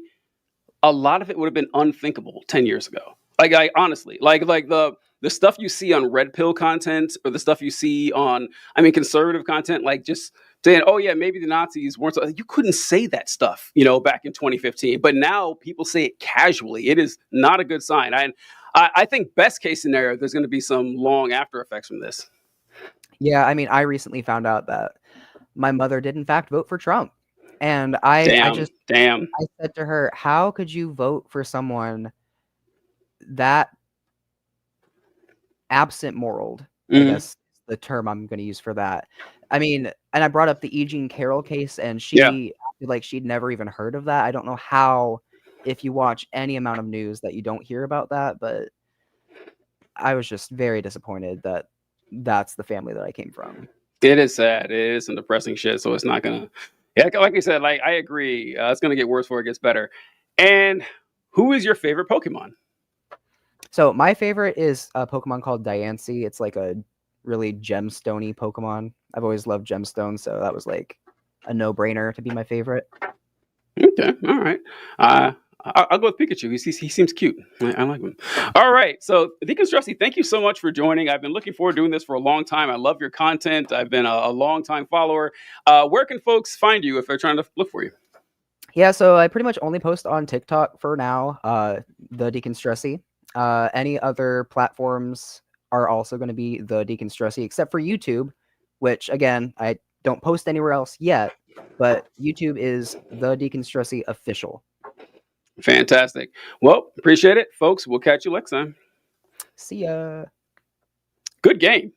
a lot of it would have been unthinkable 10 years ago. Like I honestly, like the stuff you see on red pill content or the stuff you see on, I mean, conservative content, like just saying, oh yeah, maybe the Nazis weren't so, you couldn't say that stuff, back in 2015. But now people say it casually. It is not a good sign. I think best case scenario, there's going to be some long after effects from this. Yeah, I mean, I recently found out that my mother did in fact vote for Trump. And I Damn. said to her, how could you vote for someone that absent moraled, I Mhm. guess is the term I'm going to use for that. I mean, and I brought up the E. Jean Carroll case, and Yeah. she acted like she'd never even heard of that. I don't know how, if you watch any amount of news, that you don't hear about that, but I was just very disappointed that that's the family that I came from. It is sad. It is some depressing shit. So it's not gonna. Yeah, like I said, like I agree. It's gonna get worse before it gets better. And who is your favorite Pokemon? So my favorite is a Pokemon called Diancie. It's like a really gemstony Pokemon. I've always loved gemstones, so that was like a no-brainer to be my favorite. Okay, all right. I'll go with Pikachu. He seems cute. I like him. All right. So, Deconstrussy, thank you so much for joining. I've been looking forward to doing this for a long time. I love your content. I've been a long time follower. Where can folks find you if they're trying to look for you? Yeah, so I pretty much only post on TikTok for now, the Deconstrussy. Any other platforms are also going to be the Deconstrussy, except for YouTube, which, again, I don't post anywhere else yet, but YouTube is the Deconstrussy official. Fantastic. Well, appreciate it, folks. We'll catch you next time. See ya. Good game.